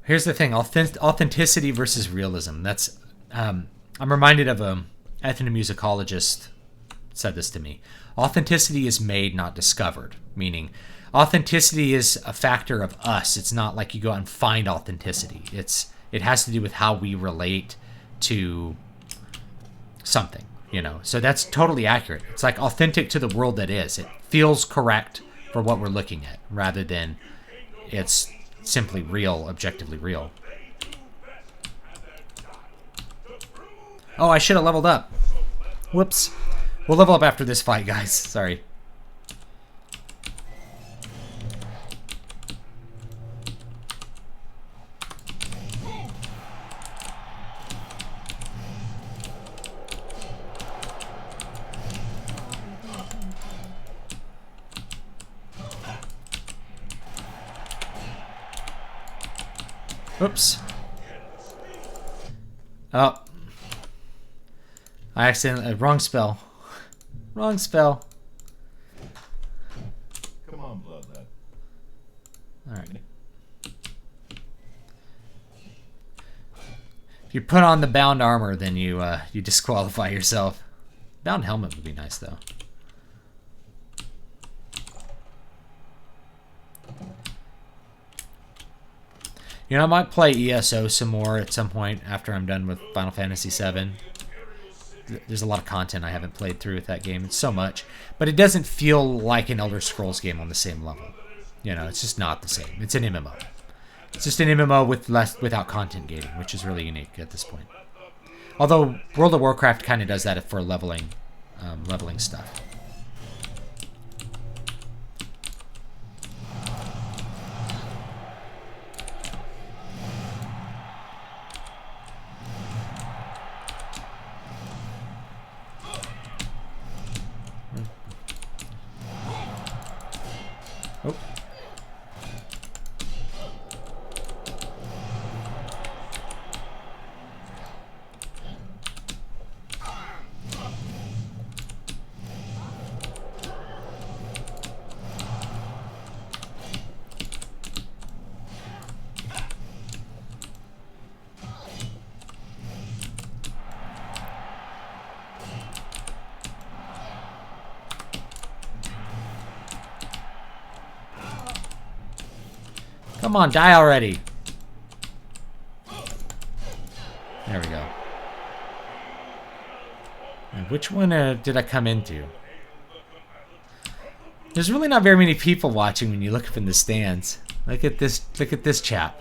Here's the thing: authenticity versus realism. That's I'm reminded of a ethnomusicologist said this to me. Authenticity is made, not discovered. Meaning, authenticity is a factor of us. It's not like you go out and find authenticity. It has to do with how we relate to something, you know. So that's totally accurate. It's like authentic to the world that is. It feels correct for what we're looking at, rather than it's simply real, objectively real. Oh, I should have leveled up. Whoops. We'll level up after this fight, guys. Sorry. Oops. Oh. I accidentally... wrong spell. Wrong spell. Come on, Bloodlet. Alright. If you put on the bound armor, then you disqualify yourself. Bound helmet would be nice, though. You know, I might play ESO some more at some point after I'm done with Final Fantasy VII. there's a lot of content I haven't played through with that game. It's so much, but it doesn't feel like an Elder Scrolls game on the same level. You know, it's just not the same. It's an MMO. It's just an MMO without content gating, which is really unique at this point. Although World of Warcraft kind of does that for leveling stuff. Oh. Come on, die already. There we go. And which one did I come into? There's really not very many people watching when you look up in the stands. Look at this chap.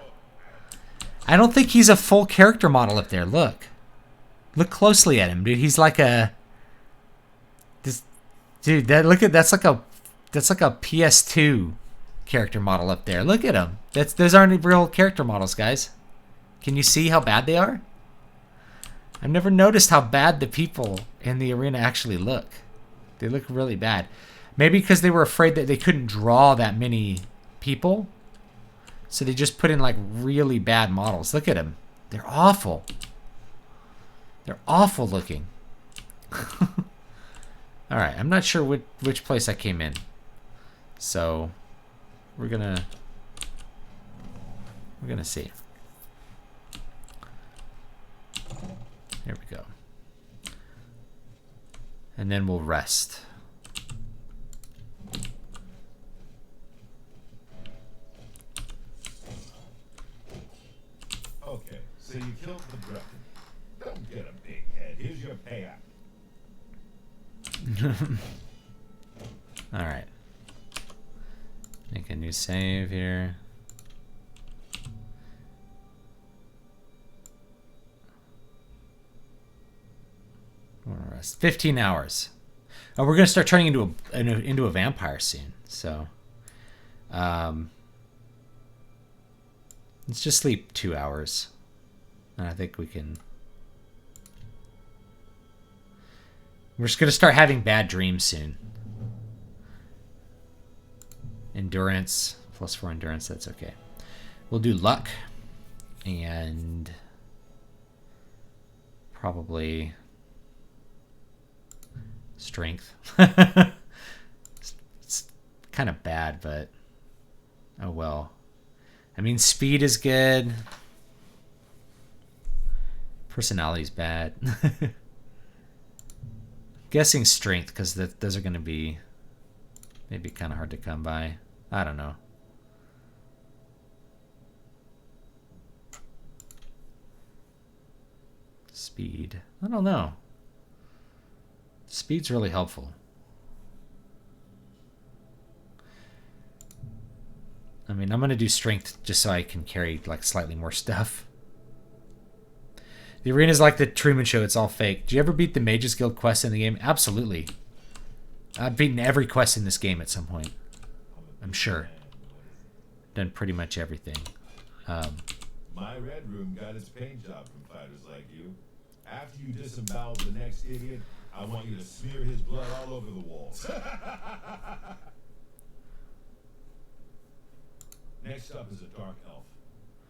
I don't think he's a full character model up there. Look. Look closely at him, dude. He's like a dude, that's like a PS2 character model up there. Look at him. Those aren't real character models, guys. Can you see how bad they are? I've never noticed how bad the people in the arena actually look. They look really bad. Maybe because they were afraid that they couldn't draw that many people. So they just put in like really bad models. Look at them. They're awful. They're awful looking. Alright, I'm not sure which place I came in. So we're gonna see. Here we go. And then we'll rest. Okay, so you killed the Breton. Don't get a big head. Here's your payout. Alright. Make a new save here. Rest. 15 hours. Oh, we're gonna start turning into a vampire soon. So, let's just sleep 2 hours, and I think we can. We're just gonna start having bad dreams soon. Endurance, +4 endurance. That's okay. We'll do luck, and probably strength. It's kind of bad, but oh well. I mean, speed is good. Personality's bad. Guessing strength, because those are going to be maybe kind of hard to come by. I don't know. Speed. I don't know. Speed's really helpful. I mean, I'm going to do strength just so I can carry like slightly more stuff. The arena's like the Truman Show. It's all fake. Did you ever beat the Mages Guild quest in the game? Absolutely. I've beaten every quest in this game at some point. I'm sure. Done pretty much everything. My Red Room got its paint job from fighters like you. After you disembowel the next idiot, I want you to smear his blood all over the walls. Next up is a dark elf.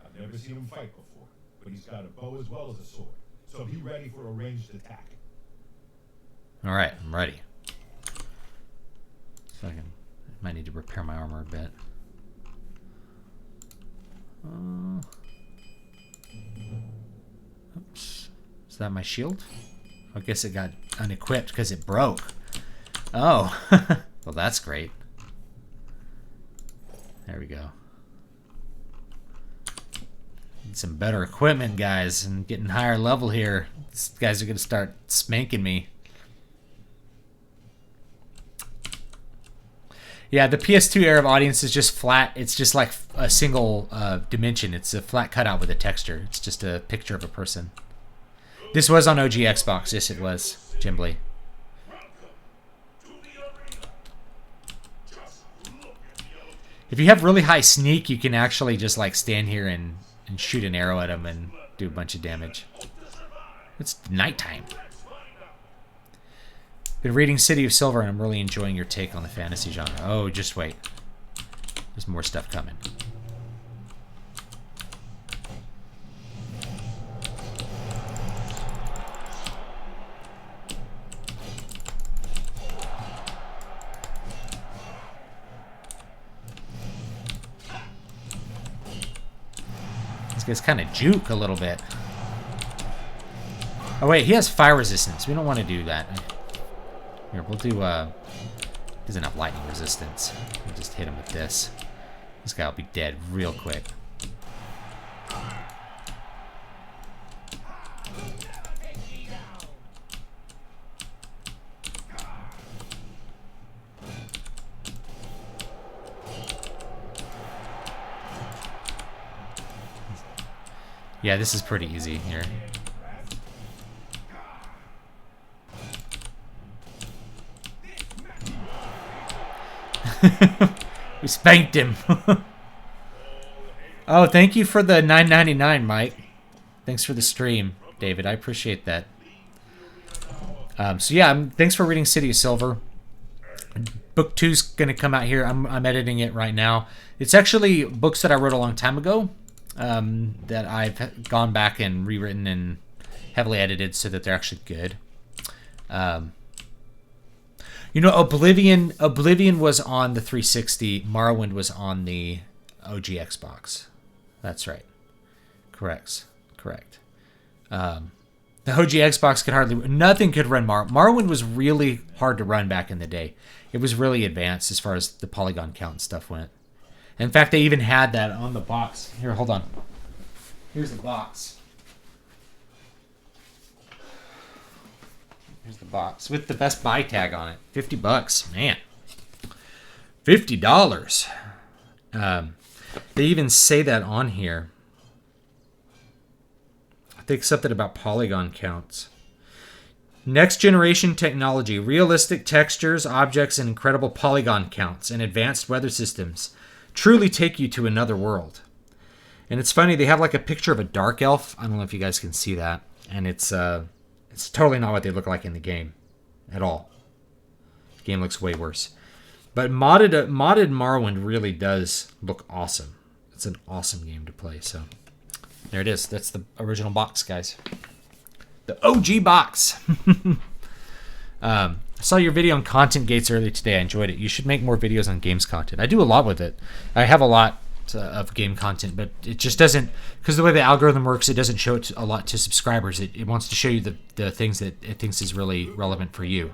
I've never seen him fight before, but he's got a bow as well as a sword. So be ready for a ranged attack. All right, I'm ready. So I might need to repair my armor a bit. Oops. Is that my shield? I guess it got unequipped because it broke. Oh. Well, that's great. There we go. Need some better equipment, guys, and getting higher level here. These guys are gonna start spanking me. Yeah, the PS2 era of Audience is just flat. It's just like a single dimension. It's a flat cutout with a texture. It's just a picture of a person. This was on OG Xbox. Yes, it was. Jimbly. If you have really high sneak, you can actually just like stand here and shoot an arrow at him and do a bunch of damage. It's nighttime. Been reading City of Silver, and I'm really enjoying your take on the fantasy genre. Oh, just wait. There's more stuff coming. This guy's kind of juke a little bit. Oh, wait, he has fire resistance. We don't want to do that. Here, we'll do, doesn't have lightning resistance. We'll just hit him with this. This guy will be dead real quick. Yeah, this is pretty easy here. We spanked him. Oh, thank you for the $9.99, Mike. Thanks for the stream, David. I appreciate that. So yeah, thanks for reading City of Silver. Book 2's gonna come out here. I'm editing it right now. It's actually books that I wrote a long time ago that I've gone back and rewritten and heavily edited so that they're actually good. You know, Oblivion was on the 360. Morrowind was on the OG Xbox. That's right. Correct. The OG Xbox could hardly... Nothing could run Morrowind was really hard to run back in the day. It was really advanced as far as the polygon count and stuff went. In fact, they even had that on the box. Here, hold on. Here's the box. Here's the box with the Best Buy tag on it. $50, man. $50. They even say that on here. I think something about polygon counts. Next generation technology, realistic textures, objects, and incredible polygon counts, and advanced weather systems truly take you to another world. And it's funny, they have like a picture of a dark elf. I don't know if you guys can see that, and it's totally not what they look like in the game at all. The game looks way worse. But modded Morrowind really does look awesome. It's an awesome game to play. So there it is. That's the original box, guys. The OG box. I saw your video on content gates earlier today. I enjoyed it. You should make more videos on games content. I do a lot with it. I have a lot of game content, but it just doesn't, because the way the algorithm works, it doesn't show it a lot to subscribers. It wants to show you the things that it thinks is really relevant for you.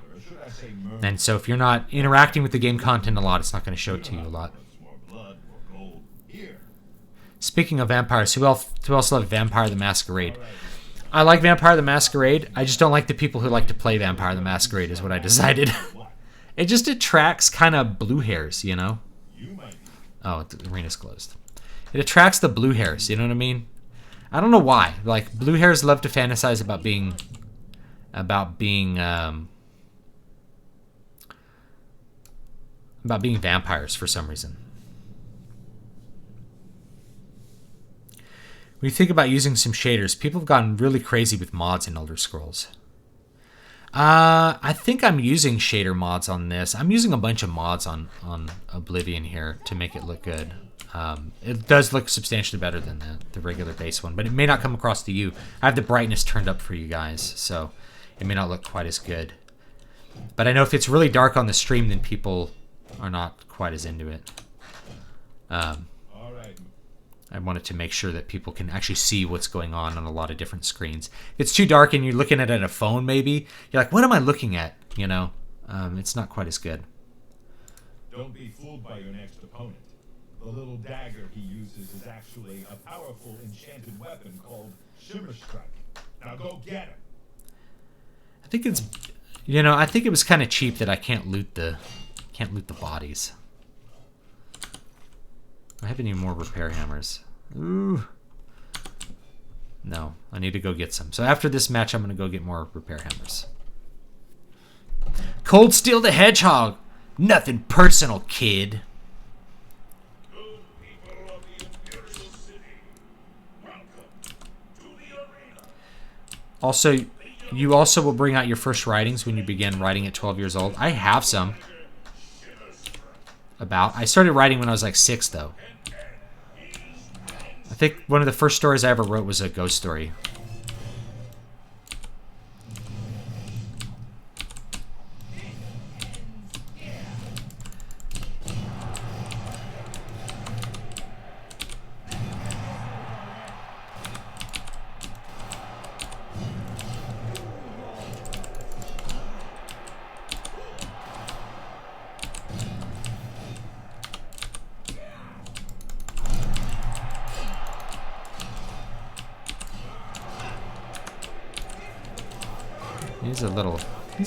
And so if you're not interacting with the game content a lot, it's not going to show it to you a lot. Speaking of vampires, who else loved Vampire the Masquerade? I like Vampire the Masquerade. I just don't like the people who like to play Vampire the Masquerade, is what I decided. It just attracts kind of blue hairs, you know? Oh, the arena's closed. It attracts the blue hairs, you know what I mean? I don't know why. Like, blue hairs love to fantasize about being vampires for some reason. When you think about using some shaders, people have gotten really crazy with mods in Elder Scrolls. I think I'm using shader mods on this. I'm using a bunch of mods on Oblivion here to make it look good. It does look substantially better than the regular base one, but it may not come across to you. I have the brightness turned up for you guys, so it may not look quite as good. But I know if it's really dark on the stream, then people are not quite as into it. I wanted to make sure that people can actually see what's going on a lot of different screens. If it's too dark and you're looking at it on a phone, maybe, you're like, what am I looking at? You know, it's not quite as good. Don't be fooled by your next opponent. The The little dagger he uses is actually a powerful enchanted weapon called Shimmer Strike. Now go get him. I think it's, you know, I think it was kind of cheap that I can't loot the bodies. I have any more repair hammers? Ooh. No, I need to go get some. So after this match, I'm going to go get more repair hammers. Cold Steel the Hedgehog. Nothing personal, kid. Good people of the Imperial City, welcome to the arena. Also, you also will bring out your first writings when you begin writing at 12 years old. I have some. I started writing when I was like 6, though. I think one of the first stories I ever wrote was a ghost story.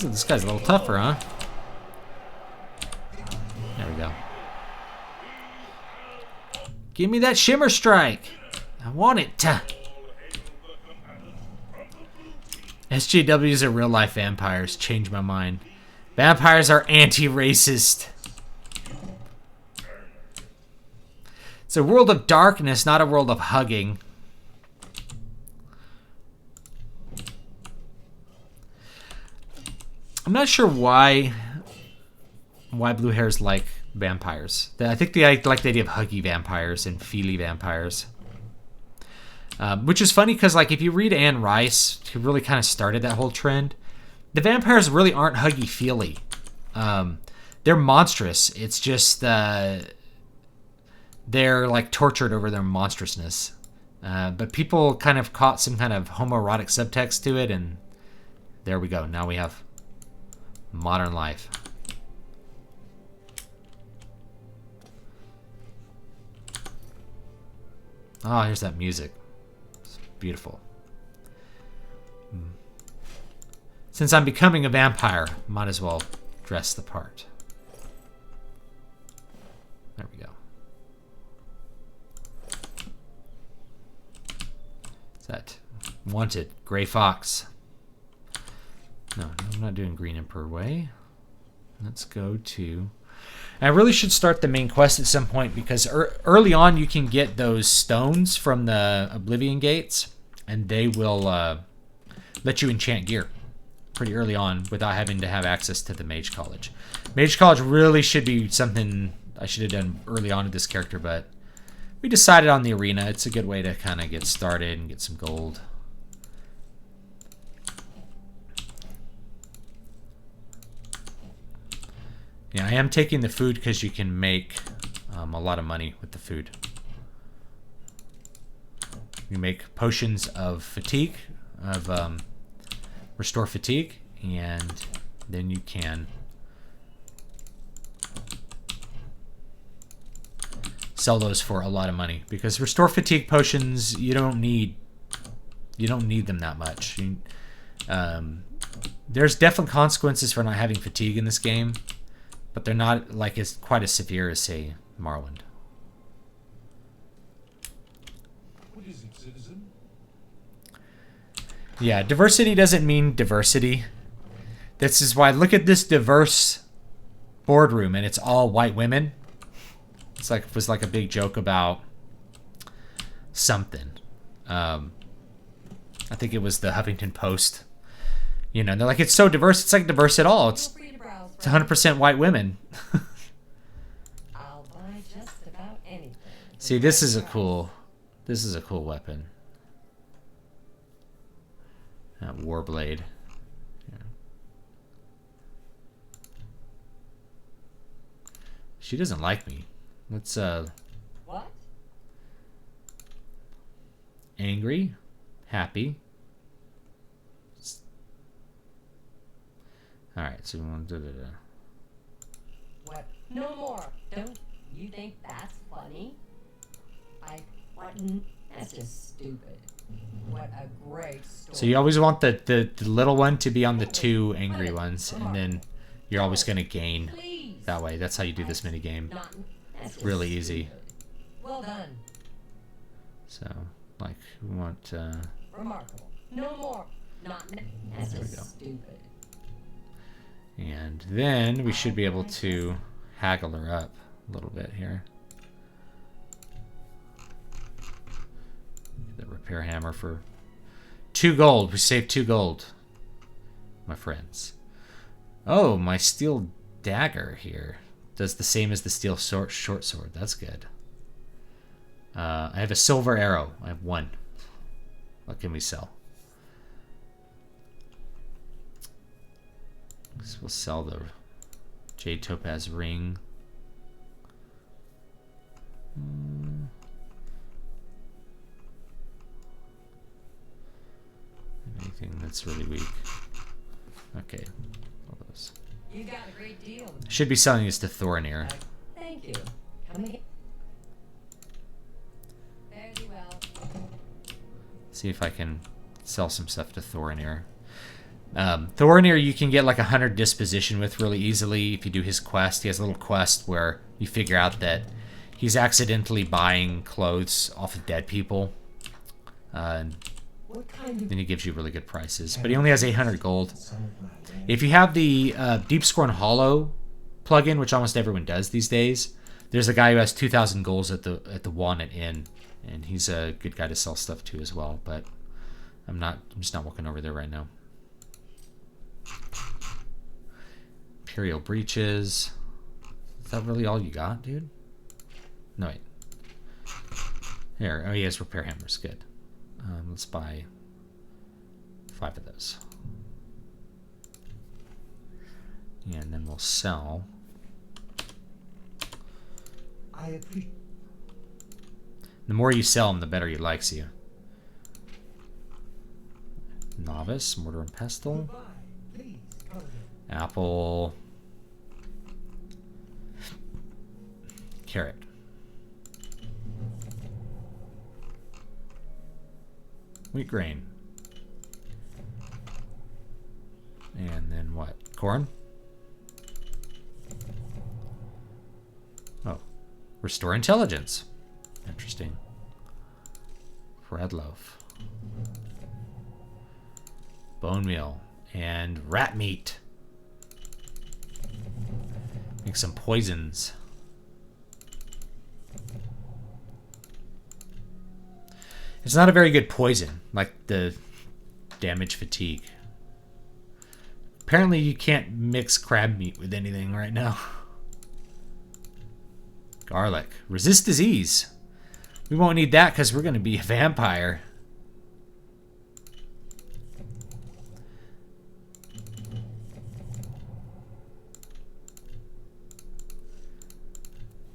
This guy's a little tougher, huh? There we go. Give me that Shimmer Strike. I want it. SJWs are real life vampires. Change my mind. Vampires are anti-racist. It's a world of darkness, not a world of hugging. I'm not sure why blue hairs like vampires. I think they like the idea of huggy vampires and feely vampires. Which is funny because, like, if you read Anne Rice, who really kind of started that whole trend, the vampires really aren't huggy-feely. They're monstrous. It's just they're, like, tortured over their monstrousness. But people kind of caught some kind of homoerotic subtext to it, and there we go. Now we have modern life. Oh, here's that music. It's beautiful. Since I'm becoming a vampire, might as well dress the part. There we go. What's that? Wanted. Gray Fox. No, I'm not doing Green Emperor Way. Let's go to... I really should start the main quest at some point because early on you can get those stones from the Oblivion gates and they will let you enchant gear pretty early on without having to have access to the Mage College. Mage College really should be something I should have done early on with this character, but we decided on the arena. It's a good way to kind of get started and get some gold. Yeah, I am taking the food because you can make a lot of money with the food. You make potions of fatigue, restore fatigue, and then you can sell those for a lot of money. Because restore fatigue potions, you don't need them that much. There's definitely consequences for not having fatigue in this game. But they're not like quite as severe as, say, Morrowind. What is it, citizen? Yeah, diversity doesn't mean diversity. This is why, look at this diverse boardroom, and it's all white women. It was like a big joke about something. I think it was the Huffington Post. You know, they're like, it's so diverse. It's like diverse at all. It's 100% white women. I'll buy just about anything. See, this is a cool weapon. That Warblade. Yeah. She doesn't like me. Let's What? angry, happy. All right, so we want to What? No more. Don't You think that's funny? What? That's just stupid. What a great story. So you always want the little one to be on the 2 angry ones, and then you're always going to gain Please. that way. That's how you do this mini game. That's just Really easy. stupid. Well done. So, like, we want... Remarkable. No more. That's There we just go. stupid. And then we should be able to haggle her up a little bit here. The repair hammer for 2 gold. We saved 2 gold, my friends. Oh, my steel dagger here does the same as the steel short sword. That's good. I have a silver arrow. I have 1. What can we sell? So we'll sell the jade topaz ring. Anything that's really weak. Okay. All those. You got a great deal. Should be selling this to Thorinir. Thank you. Come here. Very well. See if I can sell some stuff to Thorinir. Thorinir you can get like 100 disposition with really easily if you do his quest. He has a little quest where you figure out that he's accidentally buying clothes off of dead people. And What kind of then he gives you really good prices. But he only has 800 gold. If you have the Deep Scorn Hollow plugin, which almost everyone does these days, there's a guy who has 2,000 golds at the Walnut Inn, and he's a good guy to sell stuff to as well. But I'm just not walking over there right now. Imperial breeches. Is that really all you got, dude? No, wait. Here, oh, he has repair hammers. Good. Let's buy 5 of those. And then we'll sell. I appreciate. The more you sell him, the better he likes you. Novice, mortar and pestle. Please come here. Apple. Carrot. Wheat grain. And then what? Corn? Oh. Restore intelligence. Interesting. Bread loaf. Bone meal. And rat meat. Make some poisons. It's not a very good poison, like the damage fatigue. Apparently you can't mix crab meat with anything right now. Garlic. Resist disease. We won't need that because we're going to be a vampire.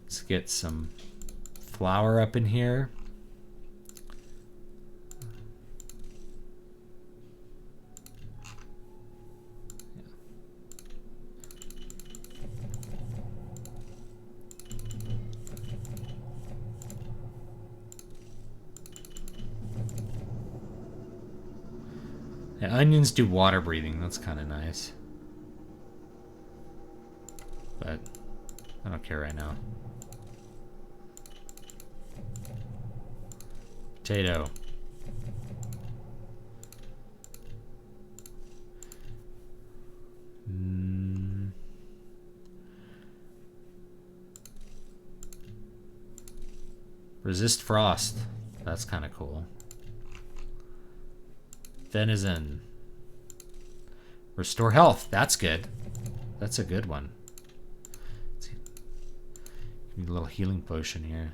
Let's get some flour up in here. Yeah, onions do water breathing. That's kind of nice. But I don't care right now. Potato. Resist frost. That's kind of cool. Venison. Restore health. That's good. That's a good one. Let's see. Give me a little healing potion here.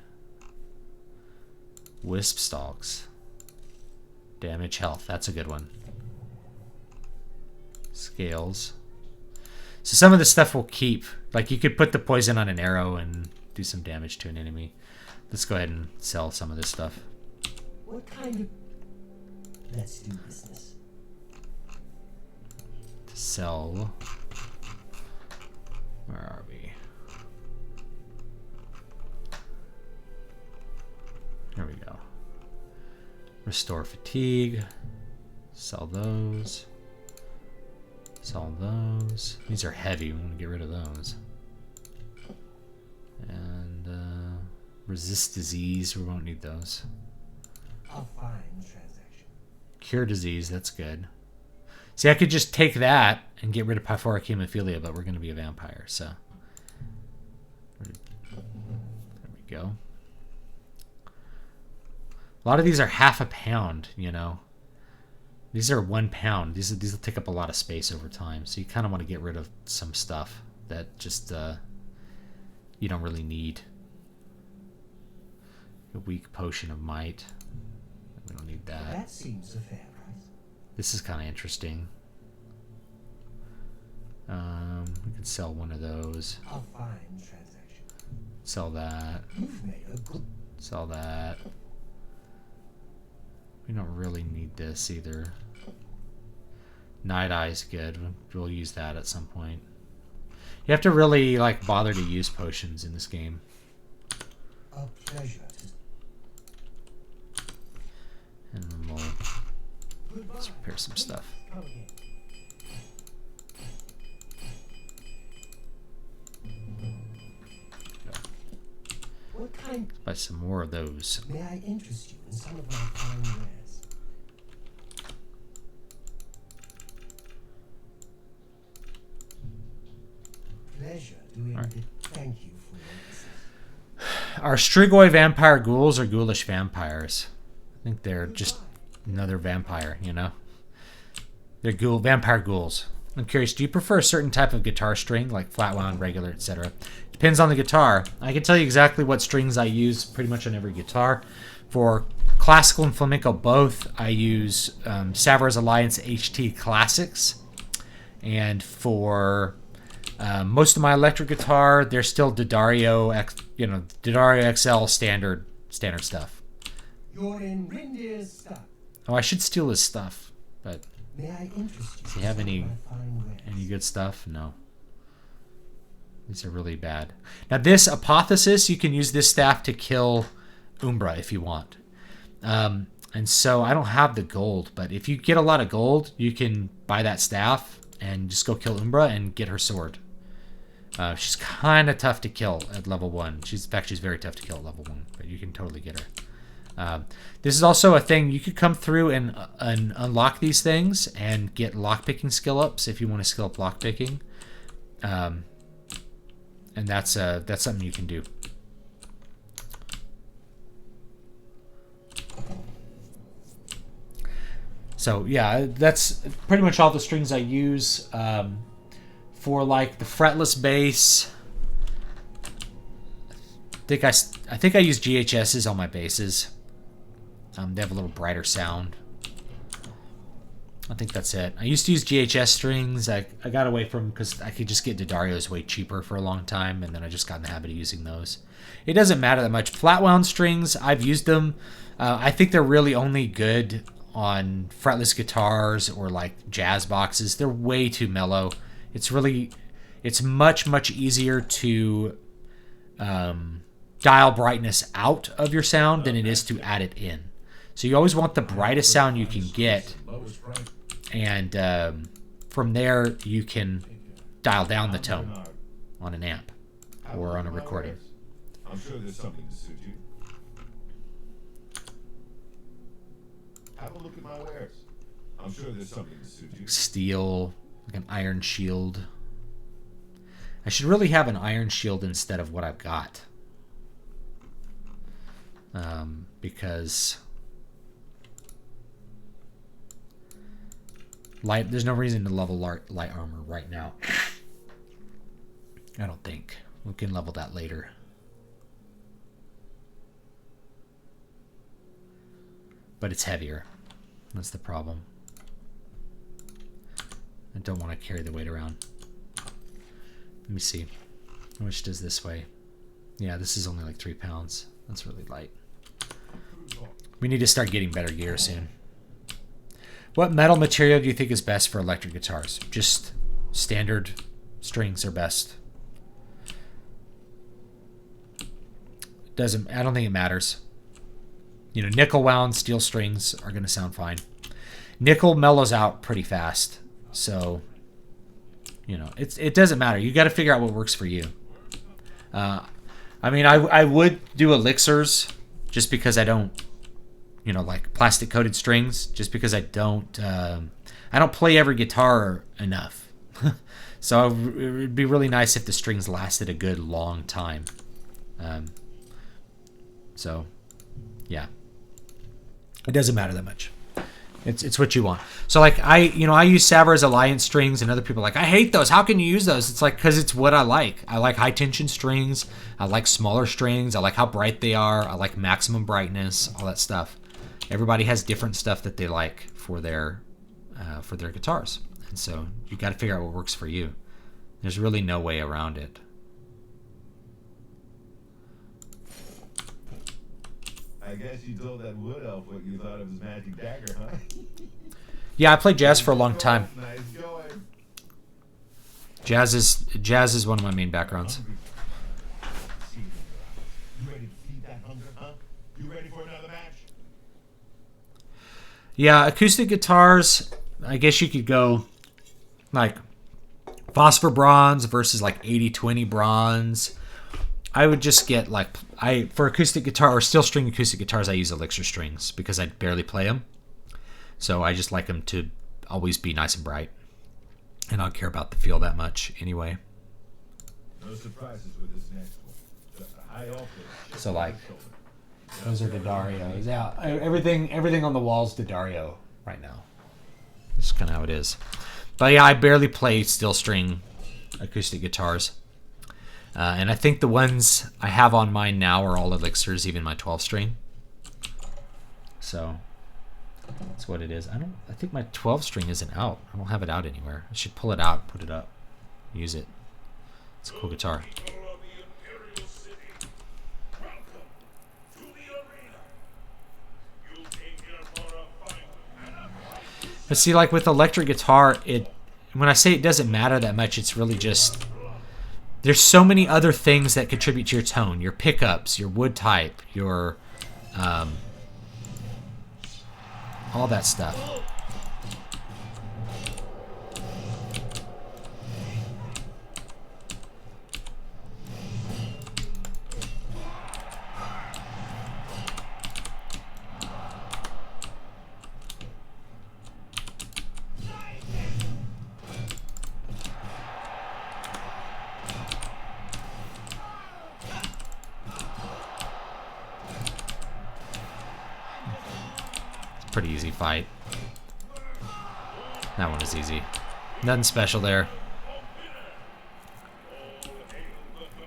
Wisp stalks. Damage health. That's a good one. Scales. So some of the stuff we'll keep. Like you could put the poison on an arrow and do some damage to an enemy. Let's go ahead and sell some of this stuff. What kind of... Let's do business. To sell... Where are we? Restore fatigue. Sell those. Sell those. These are heavy. We want to get rid of those. And resist disease. We won't need those. A fine transaction. Cure disease. That's good. See, I could just take that and get rid of pyphoric hemophilia, but we're going to be a vampire, so. There we go. A lot of these are half a pound, you know. These are 1 pound. These will take up a lot of space over time, so you kind of want to get rid of some stuff that just you don't really need. A weak potion of might. We don't need that. That seems a fair price. This is kind of interesting. We can sell one of those. A fine transaction. Sell that. You've made a good. Sell that. We don't really need this either. Night Eye's good. We'll use that at some point. You have to really like bother to use potions in this game. A pleasure. And then we'll Goodbye. let's repair some stuff. Come again. What kind Buy some more of those. may I interest you in some of my fine wares? Pleasure doing All right. it. Thank you for your visit. Are Strigoi vampire ghouls or ghoulish vampires? I think they're just another vampire, you know? They're vampire ghouls. I'm curious, do you prefer a certain type of guitar string, like flat wound, regular, etc.? Depends on the guitar. I can tell you exactly what strings I use pretty much on every guitar. For classical and flamenco both, I use Savara's Alliance HT Classics. And for most of my electric guitar, they're still D'Addario XL standard stuff. You're in Rindir's stuff. Oh, I should steal his stuff, but May I interest you does he in have some any of my fine wares? any good stuff? No. These are really bad. Now this Apotheosis, you can use this staff to kill Umbra if you want. And so I don't have the gold, but if you get a lot of gold, you can buy that staff and just go kill Umbra and get her sword. She's kind of tough to kill at level 1. In fact, she's very tough to kill at level 1, but you can totally get her. This is also a thing you could come through and unlock these things and get lockpicking skill ups if you want to skill up lockpicking, and that's something you can do. So yeah, that's pretty much all the strings I use for like the fretless bass. I think I use GHSs on my basses. They have a little brighter sound. I think that's it. I used to use GHS strings. I got away from because I could just get D'Addario's way cheaper for a long time, and then I just got in the habit of using those. It doesn't matter that much. Flat wound strings, I've used them. I think they're really only good on fretless guitars or like jazz boxes. They're way too mellow. It's much easier to dial brightness out of your sound than it is to add it in. So you always want the brightest sound you can get, and from there you can dial down the tone on an amp or on a recording. I'm sure there's something to suit you. Have a look at my wares. I'm sure there's something to suit you. Steel, like an iron shield. I should really have an iron shield instead of what I've got. Because there's no reason to level light armor right now. I don't think. We can level that later. But it's heavier. That's the problem. I don't want to carry the weight around. Let me see. How much does this weigh? Yeah, this is only like 3 pounds. That's really light. We need to start getting better gear soon. What metal material do you think is best for electric guitars? Just standard strings are best. I don't think it matters. You know, nickel wound steel strings are going to sound fine. Nickel mellows out pretty fast. So, you know, it doesn't matter. You got to figure out what works for you. I mean, I would do elixirs just because I don't, you know, like plastic coated strings, just because I don't play every guitar enough. So it would be really nice if the strings lasted a good long time. So, yeah, it doesn't matter that much. It's what you want. So like I use Savers Alliance strings, and other people are like, I hate those. How can you use those? It's like, because it's what I like. I like high tension strings. I like smaller strings. I like how bright they are. I like maximum brightness. All that stuff. Everybody has different stuff that they like for their guitars, and so you got to figure out what works for you. There's really no way around it. I guess you told that wood elf what you thought of his magic dagger, huh? Yeah, I played jazz for a long time. Nice going. Jazz is one of my main backgrounds. You ready to feed that hunger, huh? You ready for another match? Yeah, acoustic guitars, I guess you could go like phosphor bronze versus like 80-20 bronze. I would just get like, for acoustic guitar or steel string acoustic guitars, I use elixir strings because I barely play them. So I just like them to always be nice and bright. And I don't care about the feel that much anyway. No surprises with this next one. Just a high alto. So like, those are D'Addario. Yeah, everything on the wall's D'Addario right now. That's kind of how it is. But yeah, I barely play steel string acoustic guitars. And I think the ones I have on mine now are all elixirs, even my 12 string. So that's what it is. I think my 12 string isn't out. I don't have it out anywhere. I should pull it out, put it up, use it. It's a cool guitar. But see, like with electric guitar, when I say it doesn't matter that much, it's really just, there's so many other things that contribute to your tone. Your pickups, your wood type, your all that stuff. Pretty easy fight. That one is easy. Nothing special there.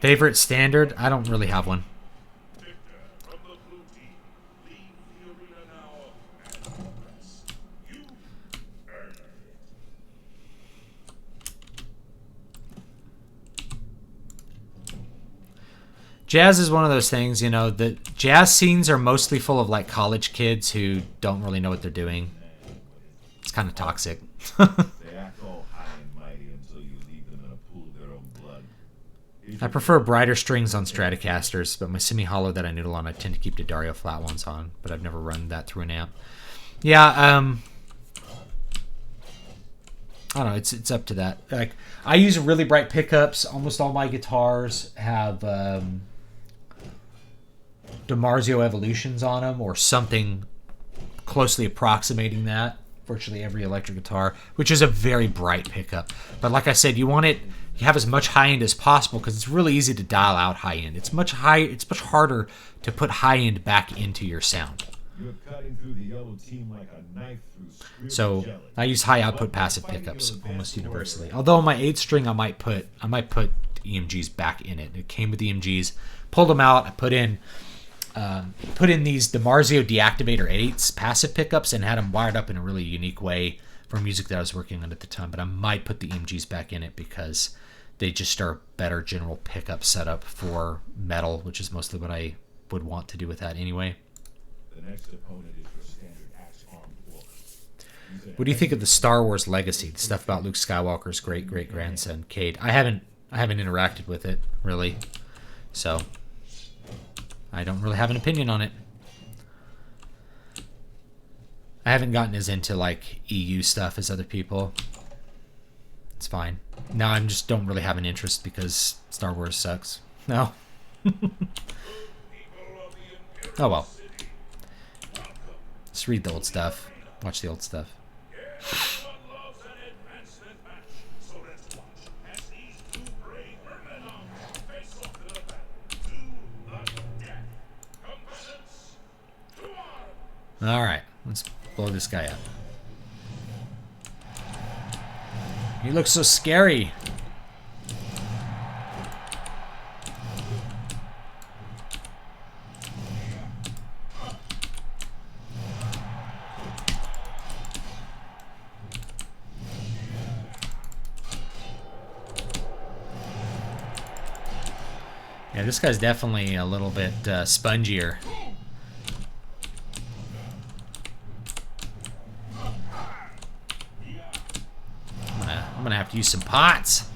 Favorite standard? I don't really have one. Jazz is one of those things, you know, the jazz scenes are mostly full of like college kids who don't really know what they're doing. It's kind of toxic. They act all high and mighty until you leave them in a pool of their own blood. I prefer brighter strings on Stratocasters, but my semi-hollow that I noodle on, I tend to keep D'Addario flat ones on, but I've never run that through an amp. Yeah, I don't know, it's up to that. Like, I use really bright pickups. Almost all my guitars have DiMarzio Evolutions on them or something closely approximating that. Virtually every electric guitar, which is a very bright pickup. But like I said, you have as much high end as possible because it's really easy to dial out high end. It's much harder to put high end back into your sound. You're cutting through the yellow team like a knife through screaming So jelly. I use high output passive pickups almost universally. Although on my 8 string, I might put EMGs back in it. It came with EMGs, pulled them out. I put in these DiMarzio Deactivator 8s passive pickups and had them wired up in a really unique way for music that I was working on at the time. But I might put the EMGs back in it because they just are a better general pickup setup for metal, which is mostly what I would want to do with that anyway. The next opponent is your standard axe-armed wolf. What do you think of the Star Wars Legacy? The stuff about Luke Skywalker's great-great-grandson, Cade. I haven't interacted with it, really. So I don't really have an opinion on it. I haven't gotten as into like EU stuff as other people. It's fine. Now I just don't really have an interest because Star Wars sucks. No. Oh well. Just read the old stuff. Watch the old stuff. Alright, let's blow this guy up. He looks so scary. Yeah, this guy's definitely a little bit spongier. I'm gonna have to use some pots.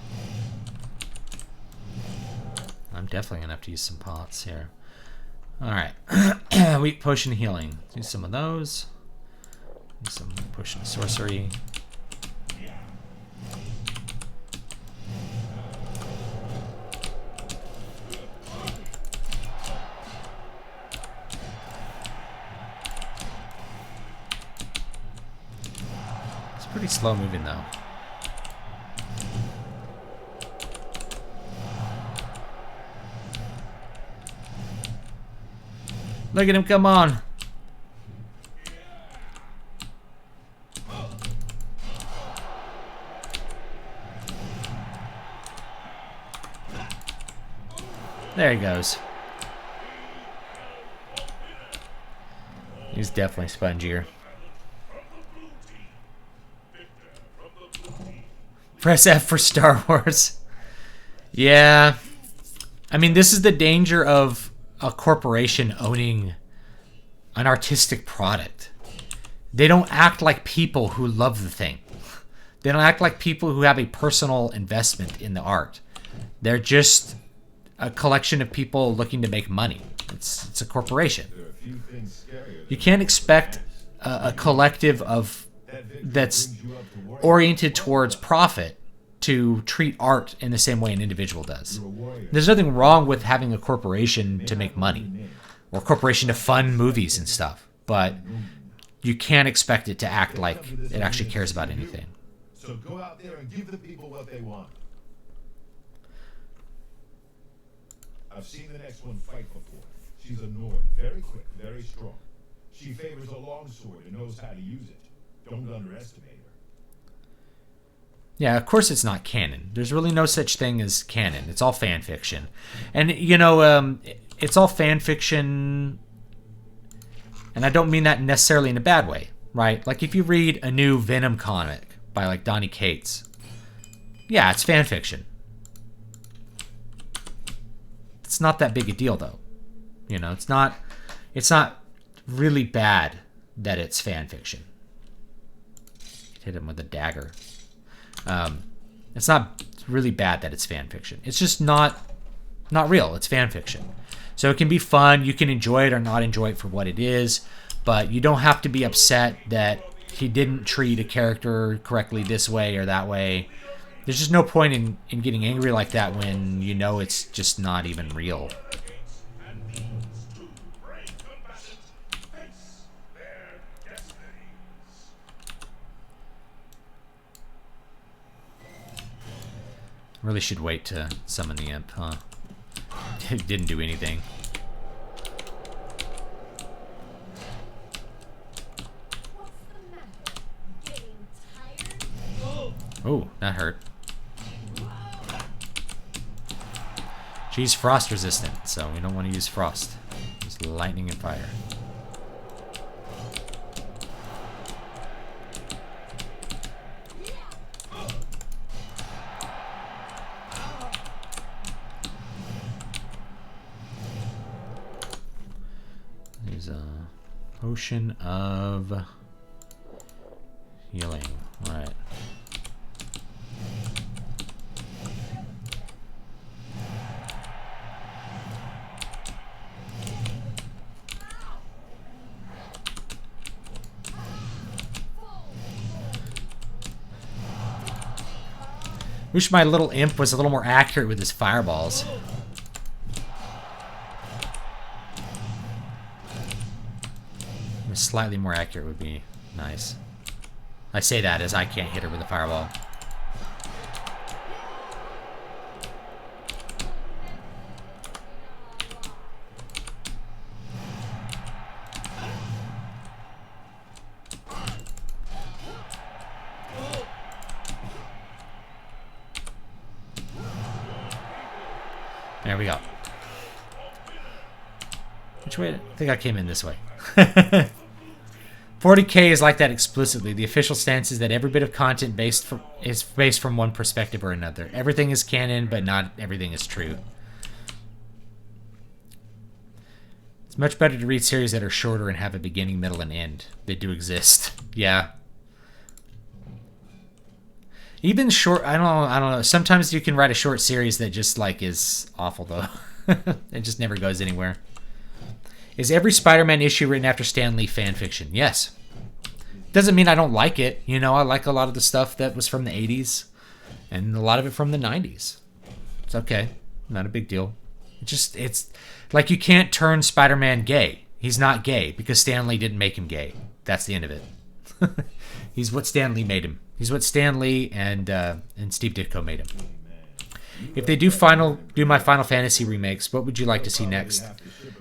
I'm definitely gonna have to use some pots here. Alright. Weak potion healing. Use some of those. Use some potion sorcery. It's pretty slow moving though. Look at him come on. There he goes. He's definitely spongier. Press F for Star Wars. Yeah. I mean, this is the danger of a corporation owning an artistic product. They don't act like people who love the thing. They don't act like people who have a personal investment in the art. They're just a collection of people looking to make money. It's a corporation. You can't expect a collective of that's oriented towards profit to treat art in the same way an individual does. There's nothing wrong with having a corporation to make money or a corporation to fund movies and stuff, but you can't expect it to act like it actually cares about anything. So go out there and give the people what they want. I've seen the next one fight before. She's a Nord, very quick, very strong. She favors a longsword and knows how to use it. Don't underestimate her. Yeah, of course it's not canon. There's really no such thing as canon. It's all fan fiction. And, you know, it's all fan fiction, and I don't mean that necessarily in a bad way, right? Like, if you read a new Venom comic by, like, Donny Cates, yeah, it's fan fiction. It's not that big a deal, though. You know, it's not really bad that it's fan fiction. Hit him with a dagger. It's not really bad that it's fan fiction. It's just not real. It's fan fiction. So it can be fun. You can enjoy it or not enjoy it for what it is, but you don't have to be upset that he didn't treat a character correctly this way or that way. There's just no point in getting angry like that when you know it's just not even real. Really should wait to summon the imp, huh? It didn't do anything. What's the matter? Getting tired? Oh, that hurt. She's frost resistant, so we don't want to use frost. Use lightning and fire. There's a potion of healing. All right. Wish my little imp was a little more accurate with his fireballs. Slightly more accurate would be nice. I say that as I can't hit her with a fireball. There we go. Which way? I think I came in this way. 40K is like that explicitly. The official stance is that every bit of content is based from one perspective or another. Everything is canon, but not everything is true. It's much better to read series that are shorter and have a beginning, middle, and end. They do exist. Yeah. Even short, I don't know. Sometimes you can write a short series that just like is awful though. It just never goes anywhere. Is every Spider-Man issue written after Stan Lee fan fiction? Yes. Doesn't mean I don't like it. You know, I like a lot of the stuff that was from the 80s and a lot of it from the 90s. It's okay. Not a big deal. It's like you can't turn Spider-Man gay. He's not gay because Stan Lee didn't make him gay. That's the end of it. He's what Stan Lee made him. He's what Stan Lee and Steve Ditko made him. If they do my Final Fantasy remakes, what would you like to see next?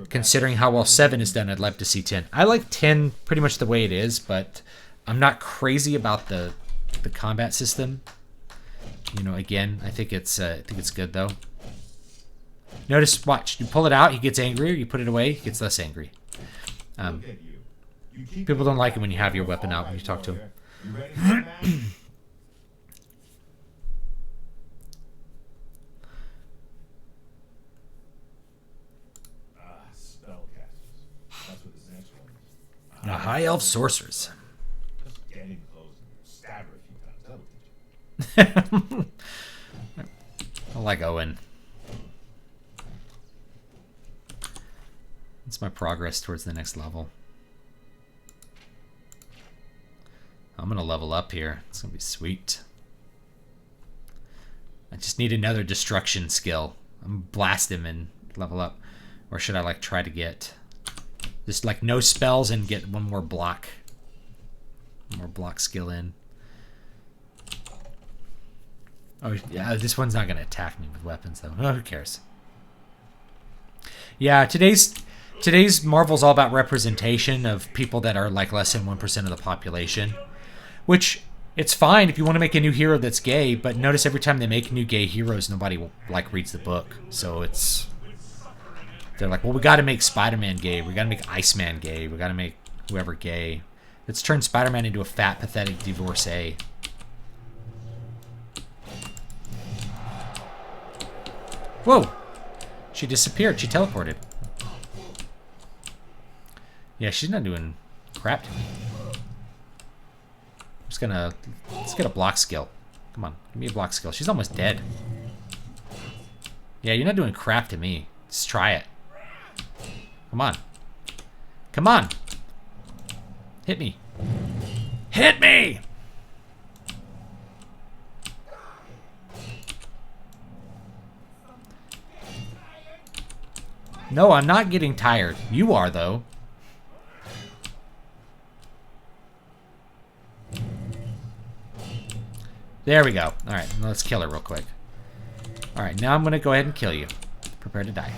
Considering how well 7 is done, I'd love to see 10. I like 10 pretty much the way it is, but I'm not crazy about the combat system. You know, again, I think it's good though. Notice, watch, you pull it out, he gets angrier. You put it away, he gets less angry. People don't like it when you have your weapon out when you talk to him. You ready for the match? Spellcasters. That's what this next one is. High elf sorcerers. Just get in close and stab her a few times. That'll teach you. I like Owen. It's my progress towards the next level. I'm gonna level up here. It's gonna be sweet. I just need another destruction skill. I'm gonna blast him and level up. Or should I like try to get just like no spells and get one more block skill in? Oh yeah, this one's not gonna attack me with weapons though. Oh, who cares? Yeah, today's Marvel's all about representation of people that are like less than 1% of the population. Which, it's fine if you want to make a new hero that's gay, but notice every time they make new gay heroes, nobody like reads the book. So they're like, well, we got to make Spider-Man gay, we got to make Iceman gay, we got to make whoever gay. Let's turn Spider-Man into a fat, pathetic divorcee. Whoa! She disappeared. She teleported. Yeah, she's not doing crap to me. Let's get a block skill. Come on, give me a block skill. She's almost dead. Yeah, you're not doing crap to me. Just try it. Come on. Come on. Hit me. Hit me! No, I'm not getting tired. You are, though. There we go. Alright, let's kill her real quick. Alright, now I'm going to go ahead and kill you. Prepare to die.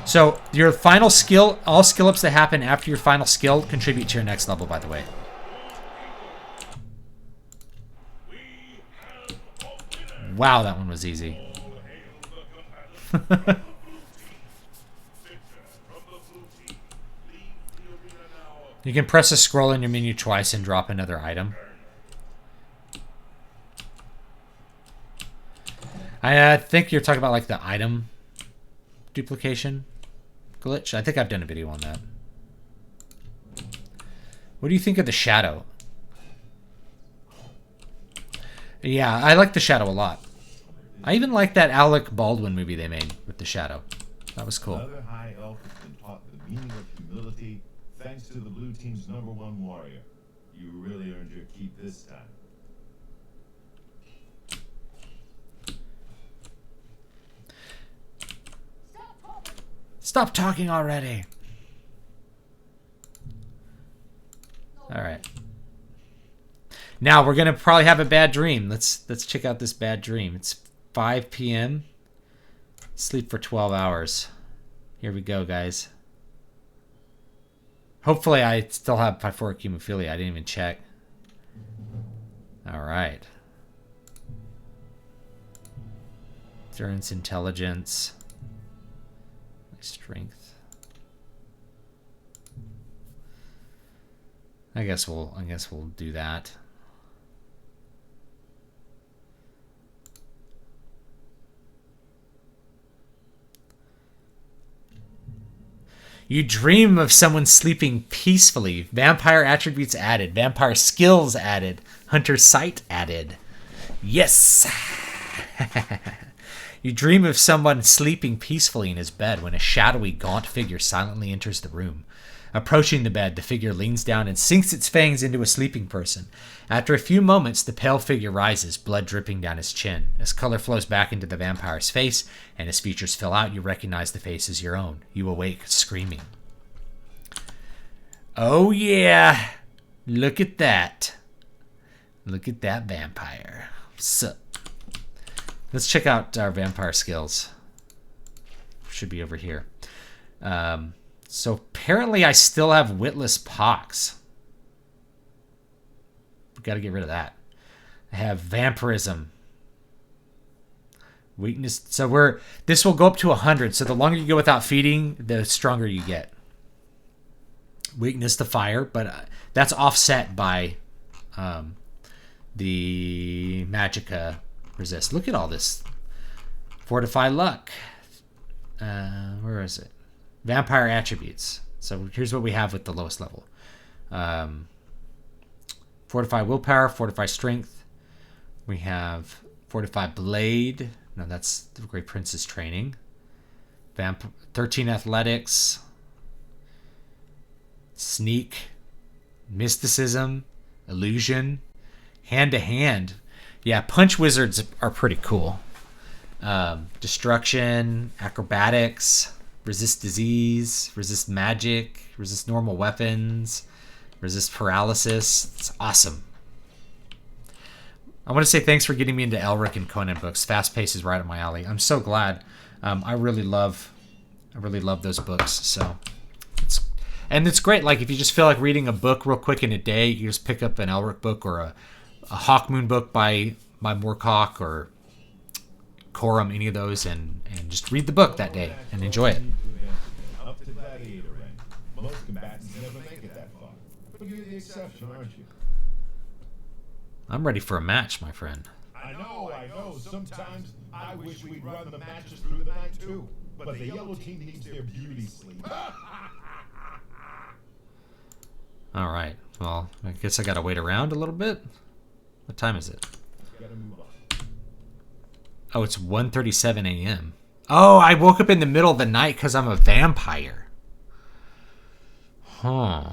So, your final skill, all skill ups that happen after your final skill contribute to your next level, by the way. Wow, that one was easy. You can press a scroll in your menu twice and drop another item. I think you're talking about like the item duplication glitch. I think I've done a video on that. What do you think of the shadow? Yeah, I like the shadow a lot. I even like that Alec Baldwin movie they made with the shadow. That was cool. Another high elf has been taught the meaning of humility thanks to the blue team's #1 warrior. You really earned your keep this time. Stop talking already. All right. Now we're gonna probably have a bad dream. Let's check out this bad dream. It's 5 p.m. Sleep for 12 hours. Here we go, guys. Hopefully I still have pyphoric hemophilia. I didn't even check. All right. Endurance, intelligence, strength. I guess we'll do that. You dream of someone sleeping peacefully. Vampire attributes added. Vampire skills added. Hunter sight added. Yes! You dream of someone sleeping peacefully in his bed when a shadowy, gaunt figure silently enters the room. Approaching the bed, the figure leans down and sinks its fangs into a sleeping person. After a few moments, the pale figure rises, blood dripping down his chin. As color flows back into the vampire's face and his features fill out, you recognize the face as your own. You awake, screaming. Oh yeah! Look at that. Look at that vampire. So, let's check out our vampire skills. Should be over here. So apparently I still have witless pox. We got to get rid of that. I have vampirism. Weakness. So this will go up to 100. So the longer you go without feeding, the stronger you get. Weakness to fire, but that's offset by the magicka resist. Look at all this. Fortify luck. Where is it? Vampire attributes. So here's what we have with the lowest level. Fortify willpower, fortify strength. We have fortify blade. No, that's the Great Prince's training. 13 athletics. Sneak. Mysticism. Illusion. Hand to hand. Yeah, punch wizards are pretty cool. Destruction. Acrobatics. Resist disease, resist magic, resist normal weapons, resist paralysis. It's awesome. I want to say thanks for getting me into Elric and Conan books. Fast Pace is right up my alley. I'm so glad. I really love those books. So, it's great. Like if you just feel like reading a book real quick in a day, you just pick up an Elric book or a Hawkmoon book by Moorcock or Corum, any of those, and just read the book that day and enjoy it. Up to gladiator rank. Most combatants never make it that far. But you're the exception, aren't you? I'm ready for a match, my friend. I know. Sometimes I wish we'd run the matches through the night too. But the yellow team needs their beauty sleep. All right. Well, I guess I gotta wait around a little bit. What time is it? Gotta move on. Oh, it's 1:37 a.m. Oh, I woke up in the middle of the night because I'm a vampire. Huh.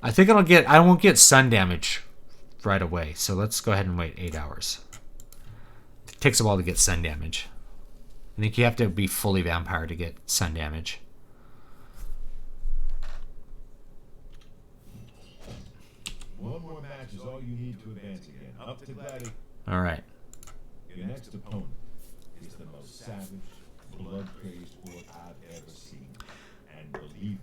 I think I won't get sun damage right away. So let's go ahead and wait 8 hours. It takes a while to get sun damage. I think you have to be fully vampire to get sun damage. One more match is all you need to advance again. Up to gladiator. All right. Your next opponent is the most savage, blood-crazed horde I've ever seen. And believe me,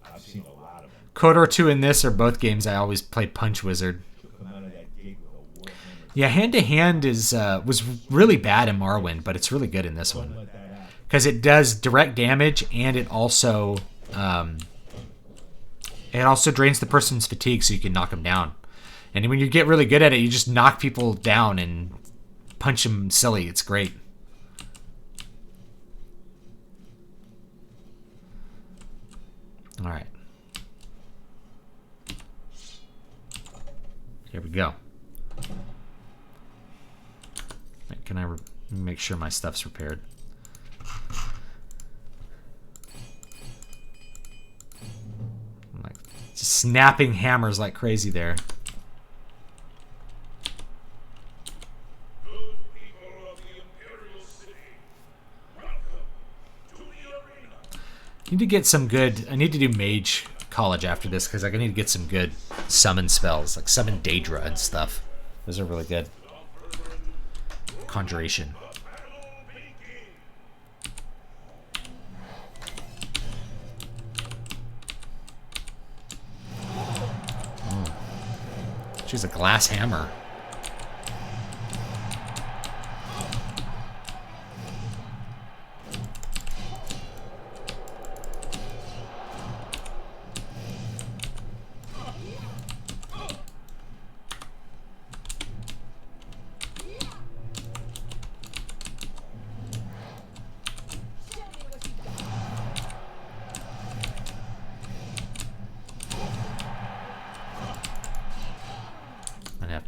I've seen a lot of them. KOTOR 2 and this are both games I always play Punch Wizard. Come out of that gate with a warhammer. Yeah, hand-to-hand was really bad in Morrowind, but it's really good in this one. Let that happen. Because it does direct damage, and it also drains the person's fatigue so you can knock them down. And when you get really good at it, you just knock people down and punch them silly. It's great. All right. Here we go. Wait, can I make sure my stuff's repaired? I'm like just snapping hammers like crazy there. Need to get some good... I need to do Mage College after this, because I need to get some good summon spells, like Summon Daedra and stuff. Those are really good. Conjuration. Oh. She's a glass hammer.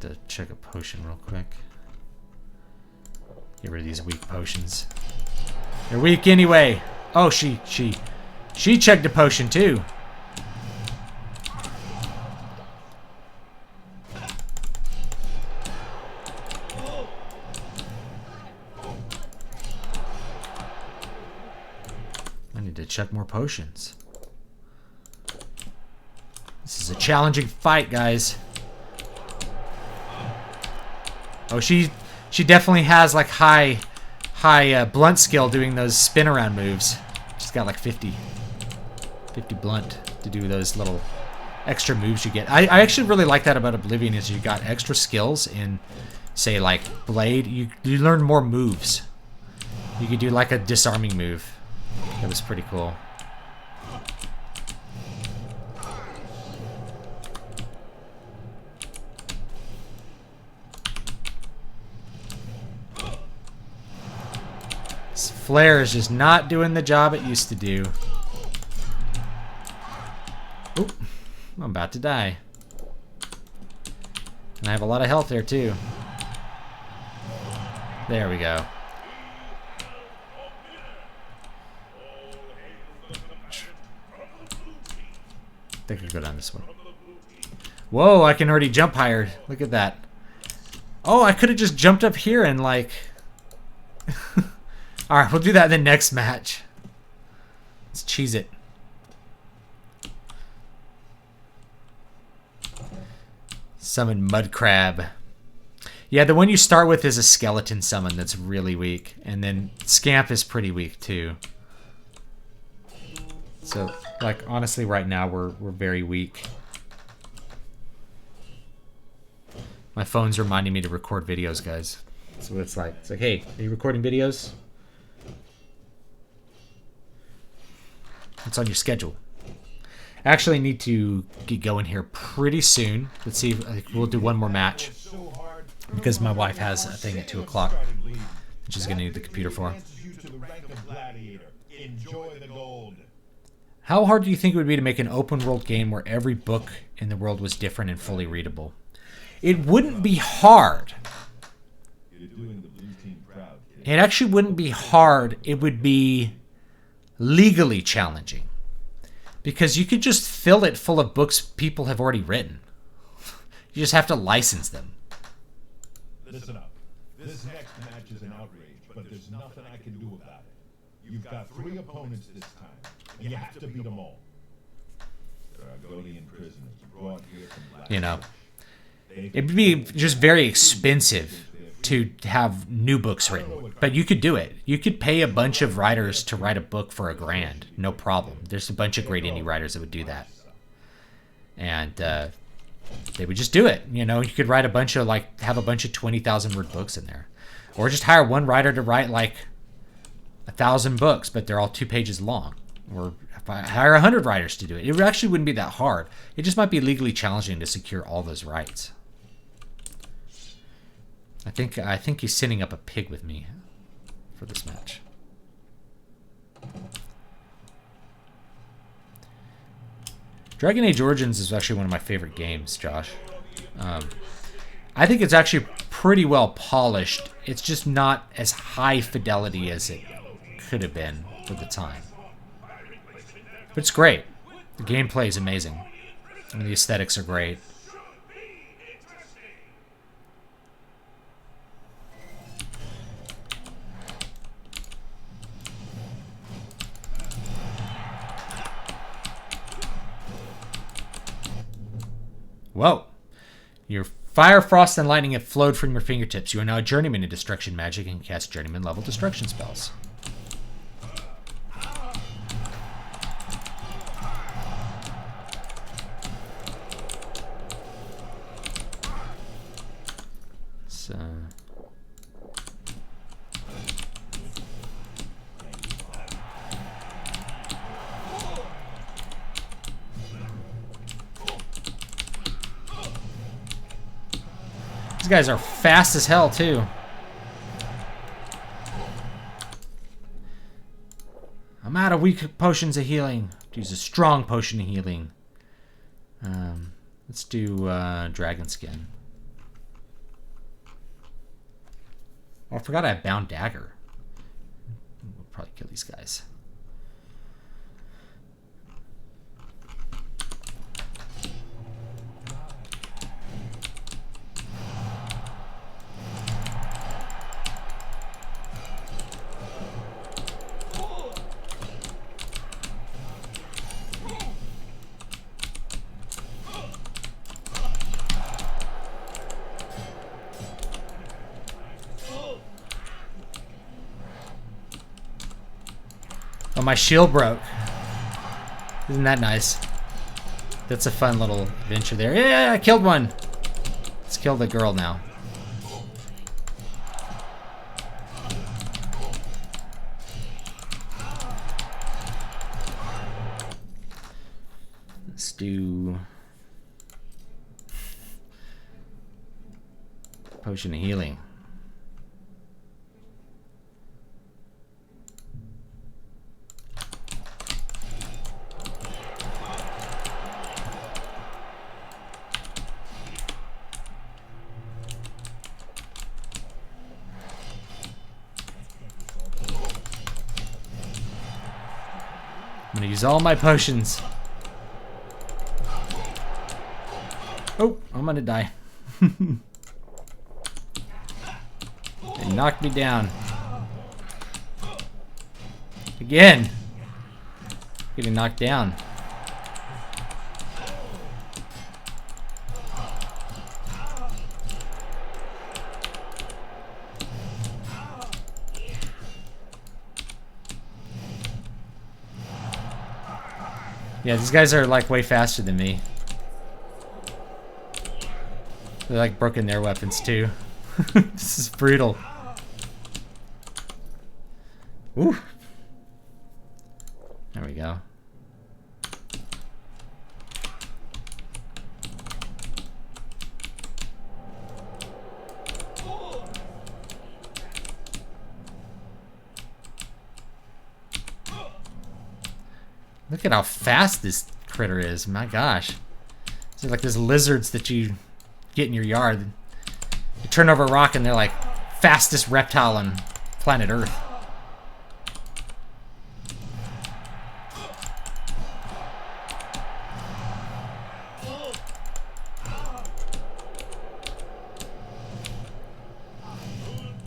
To check a potion real quick. Get rid of these weak potions. They're weak anyway. Oh, she checked a potion too. I need to check more potions. This is a challenging fight, guys. Oh, she definitely has like high blunt skill doing those spin around moves. She's got like 50 blunt to do those little extra moves you get. I actually really like that about Oblivion is you got extra skills in, say, like Blade. You learn more moves. You could do like a disarming move. That was pretty cool. Flare is just not doing the job it used to do. Oop, I'm about to die. And I have a lot of health there too. There we go. I think I could go down this one. Whoa, I can already jump higher. Look at that. Oh, I could have just jumped up here and like... Alright, we'll do that in the next match. Let's cheese it. Summon Mud Crab. Yeah, the one you start with is a skeleton summon that's really weak. And then Scamp is pretty weak too. So, like, honestly right now we're very weak. My phone's reminding me to record videos, guys. That's what it's like. It's like, hey, are you recording videos? What's on your schedule? I actually need to get going here pretty soon. Let's see if we'll do one more match. Because my wife has a thing at 2 o'clock. Which she's going to need the computer for. How hard do you think it would be to make an open world game where every book in the world was different and fully readable? It wouldn't be hard. It actually wouldn't be hard. It would be legally challenging. Because you could just fill it full of books people have already written. You just have to license them. Listen up. This next match is an outrage, but there's nothing I can do about it. You've got 3 opponents this time, and you have to beat them all. There are Godian prisoners brought here from Black. You know, it'd be just very expensive to have new books written, but you could do it. You could pay a bunch of writers to write a book for $1,000, no problem. There's a bunch of great indie writers that would do that, and they would just do it. You know, you could write a bunch of like have a bunch of 20,000 word books in there, or just hire one writer to write like 1,000 books, but they're all 2 pages long, or hire 100 writers to do it. It actually wouldn't be that hard. It just might be legally challenging to secure all those rights. I think he's sending up a pig with me for this match. Dragon Age Origins is actually one of my favorite games, Josh. I think it's actually pretty well polished. It's just not as high fidelity as it could have been for the time. But it's great. The gameplay is amazing. I mean, the aesthetics are great. Whoa. Your fire, frost, and lightning have flowed from your fingertips. You are now a journeyman in destruction magic and can cast journeyman level destruction spells. So... These guys are fast as hell, too. I'm out of weak potions of healing. Use a strong potion of healing. Let's do dragon skin. Oh, I forgot I have bound dagger. We'll probably kill these guys. Oh, my shield broke. Isn't that nice? That's a fun little adventure there. Yeah, I killed one. Let's kill the girl now. Let's do potion of healing. I'm gonna use all my potions. Oh, I'm gonna die. They knocked me down. Again. Getting knocked down. Yeah, these guys are like way faster than me. They're like broken their weapons too. This is brutal. Ooh. There we go. Look at how fast this critter is. My gosh. They're like these lizards that you get in your yard. You turn over a rock and they're like fastest reptile on planet Earth.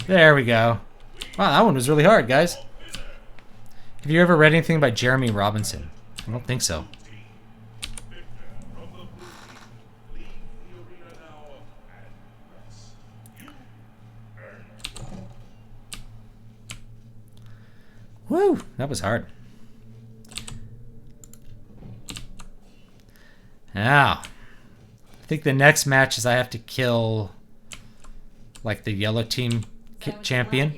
There we go. Wow, that one was really hard, guys. Have you ever read anything by Jeremy Robinson? I don't think so. Woo, that was hard. Now, I think the next match is I have to kill like the yellow team champion.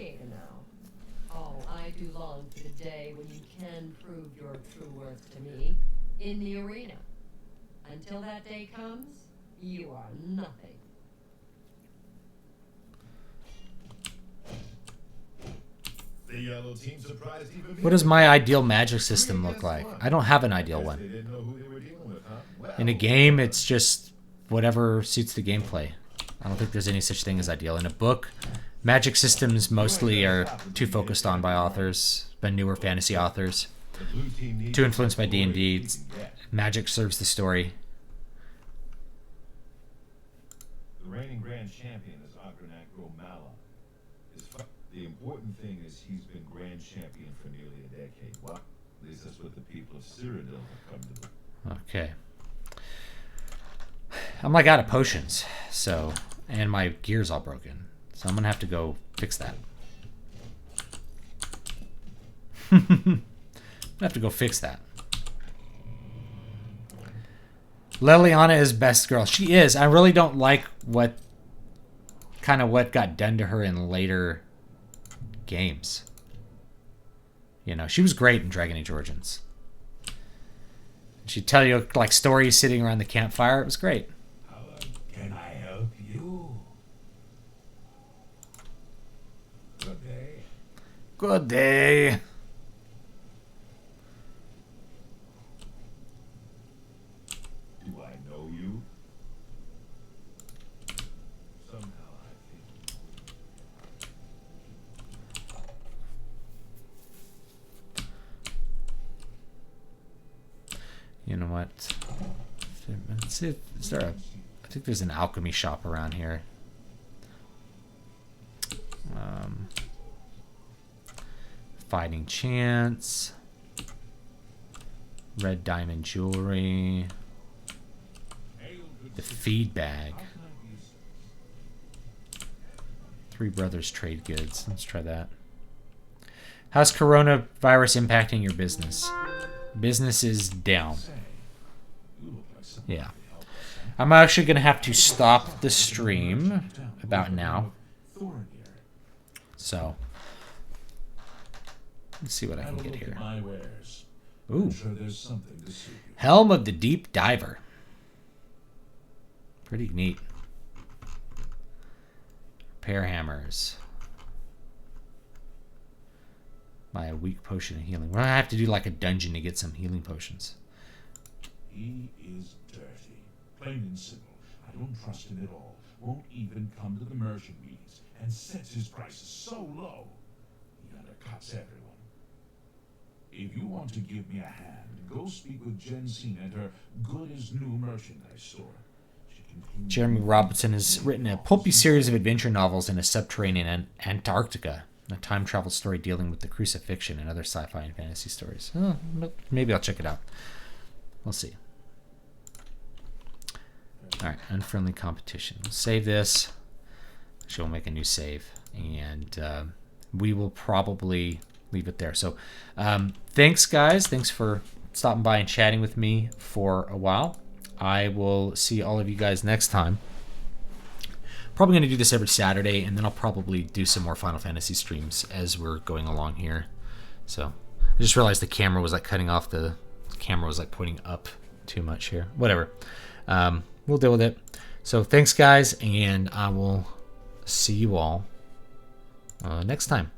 Oh, I do long for the day when you can prove your true worth to me in the arena. Until that day comes, you are nothing. The yellow team surprised even me. What does my ideal magic system look like? I don't have an ideal They one. didn't know who they were dealing with, huh? Well, In a game, it's just whatever suits the gameplay. I don't think there's any such thing as ideal. In a book, magic systems mostly are too focused on by authors, by newer fantasy authors. the blue team needs Too influenced by all they D&D. can get. Magic serves the story. The reigning grand champion is Agranak Romala. The important thing is he's been grand champion for nearly a decade. Well, at least that's what the people of Cyrodiil have come to believe. Okay. I'm like out of potions, so, and my gear's all broken. So I'm gonna have to go fix that. I have to go fix that. Liliana is best girl. She is. I really don't like what got done to her in later games. You know, she was great in Dragon Age Origins. She'd tell you like stories sitting around the campfire. It was great. How can I help you? Good day. Good day. Do I know you? Somehow I think. You know what? Let's see. Is there a? I think there's an alchemy shop around here. Fighting chance. Red diamond jewelry. The feed bag. Three Brothers Trade Goods. Let's try that. How's coronavirus impacting your business? Business is down. Yeah. I'm actually going to have to stop the stream about now. So, let's see what I can get here. Ooh. Helm of the Deep Diver. Pretty neat. Repair hammers. Buy a weak potion of healing. We're going to have to do like a dungeon to get some healing potions. He is dirty. Plain and simple. I don't trust him at all. Won't even come to the merchant meetings and sets his prices so low. He undercuts everyone. If you want to give me a hand, go speak with Jensine at her good as new merchandise store. Jeremy Robinson has written a pulpy series of adventure novels in a subterranean Antarctica. A time travel story dealing with the crucifixion and other sci-fi and fantasy stories. Oh, maybe I'll check it out. We'll see. Alright, unfriendly competition. We'll save this. Actually, we'll make a new save. And we will probably leave it there. So, thanks, guys. Thanks for stopping by and chatting with me for a while. I will see all of you guys next time. Probably going to do this every Saturday, and then I'll probably do some more Final Fantasy streams as we're going along here. So, I just realized the camera was like cutting off. The camera was like pointing up too much here. Whatever. We'll deal with it. So, thanks, guys, and I will see you all next time.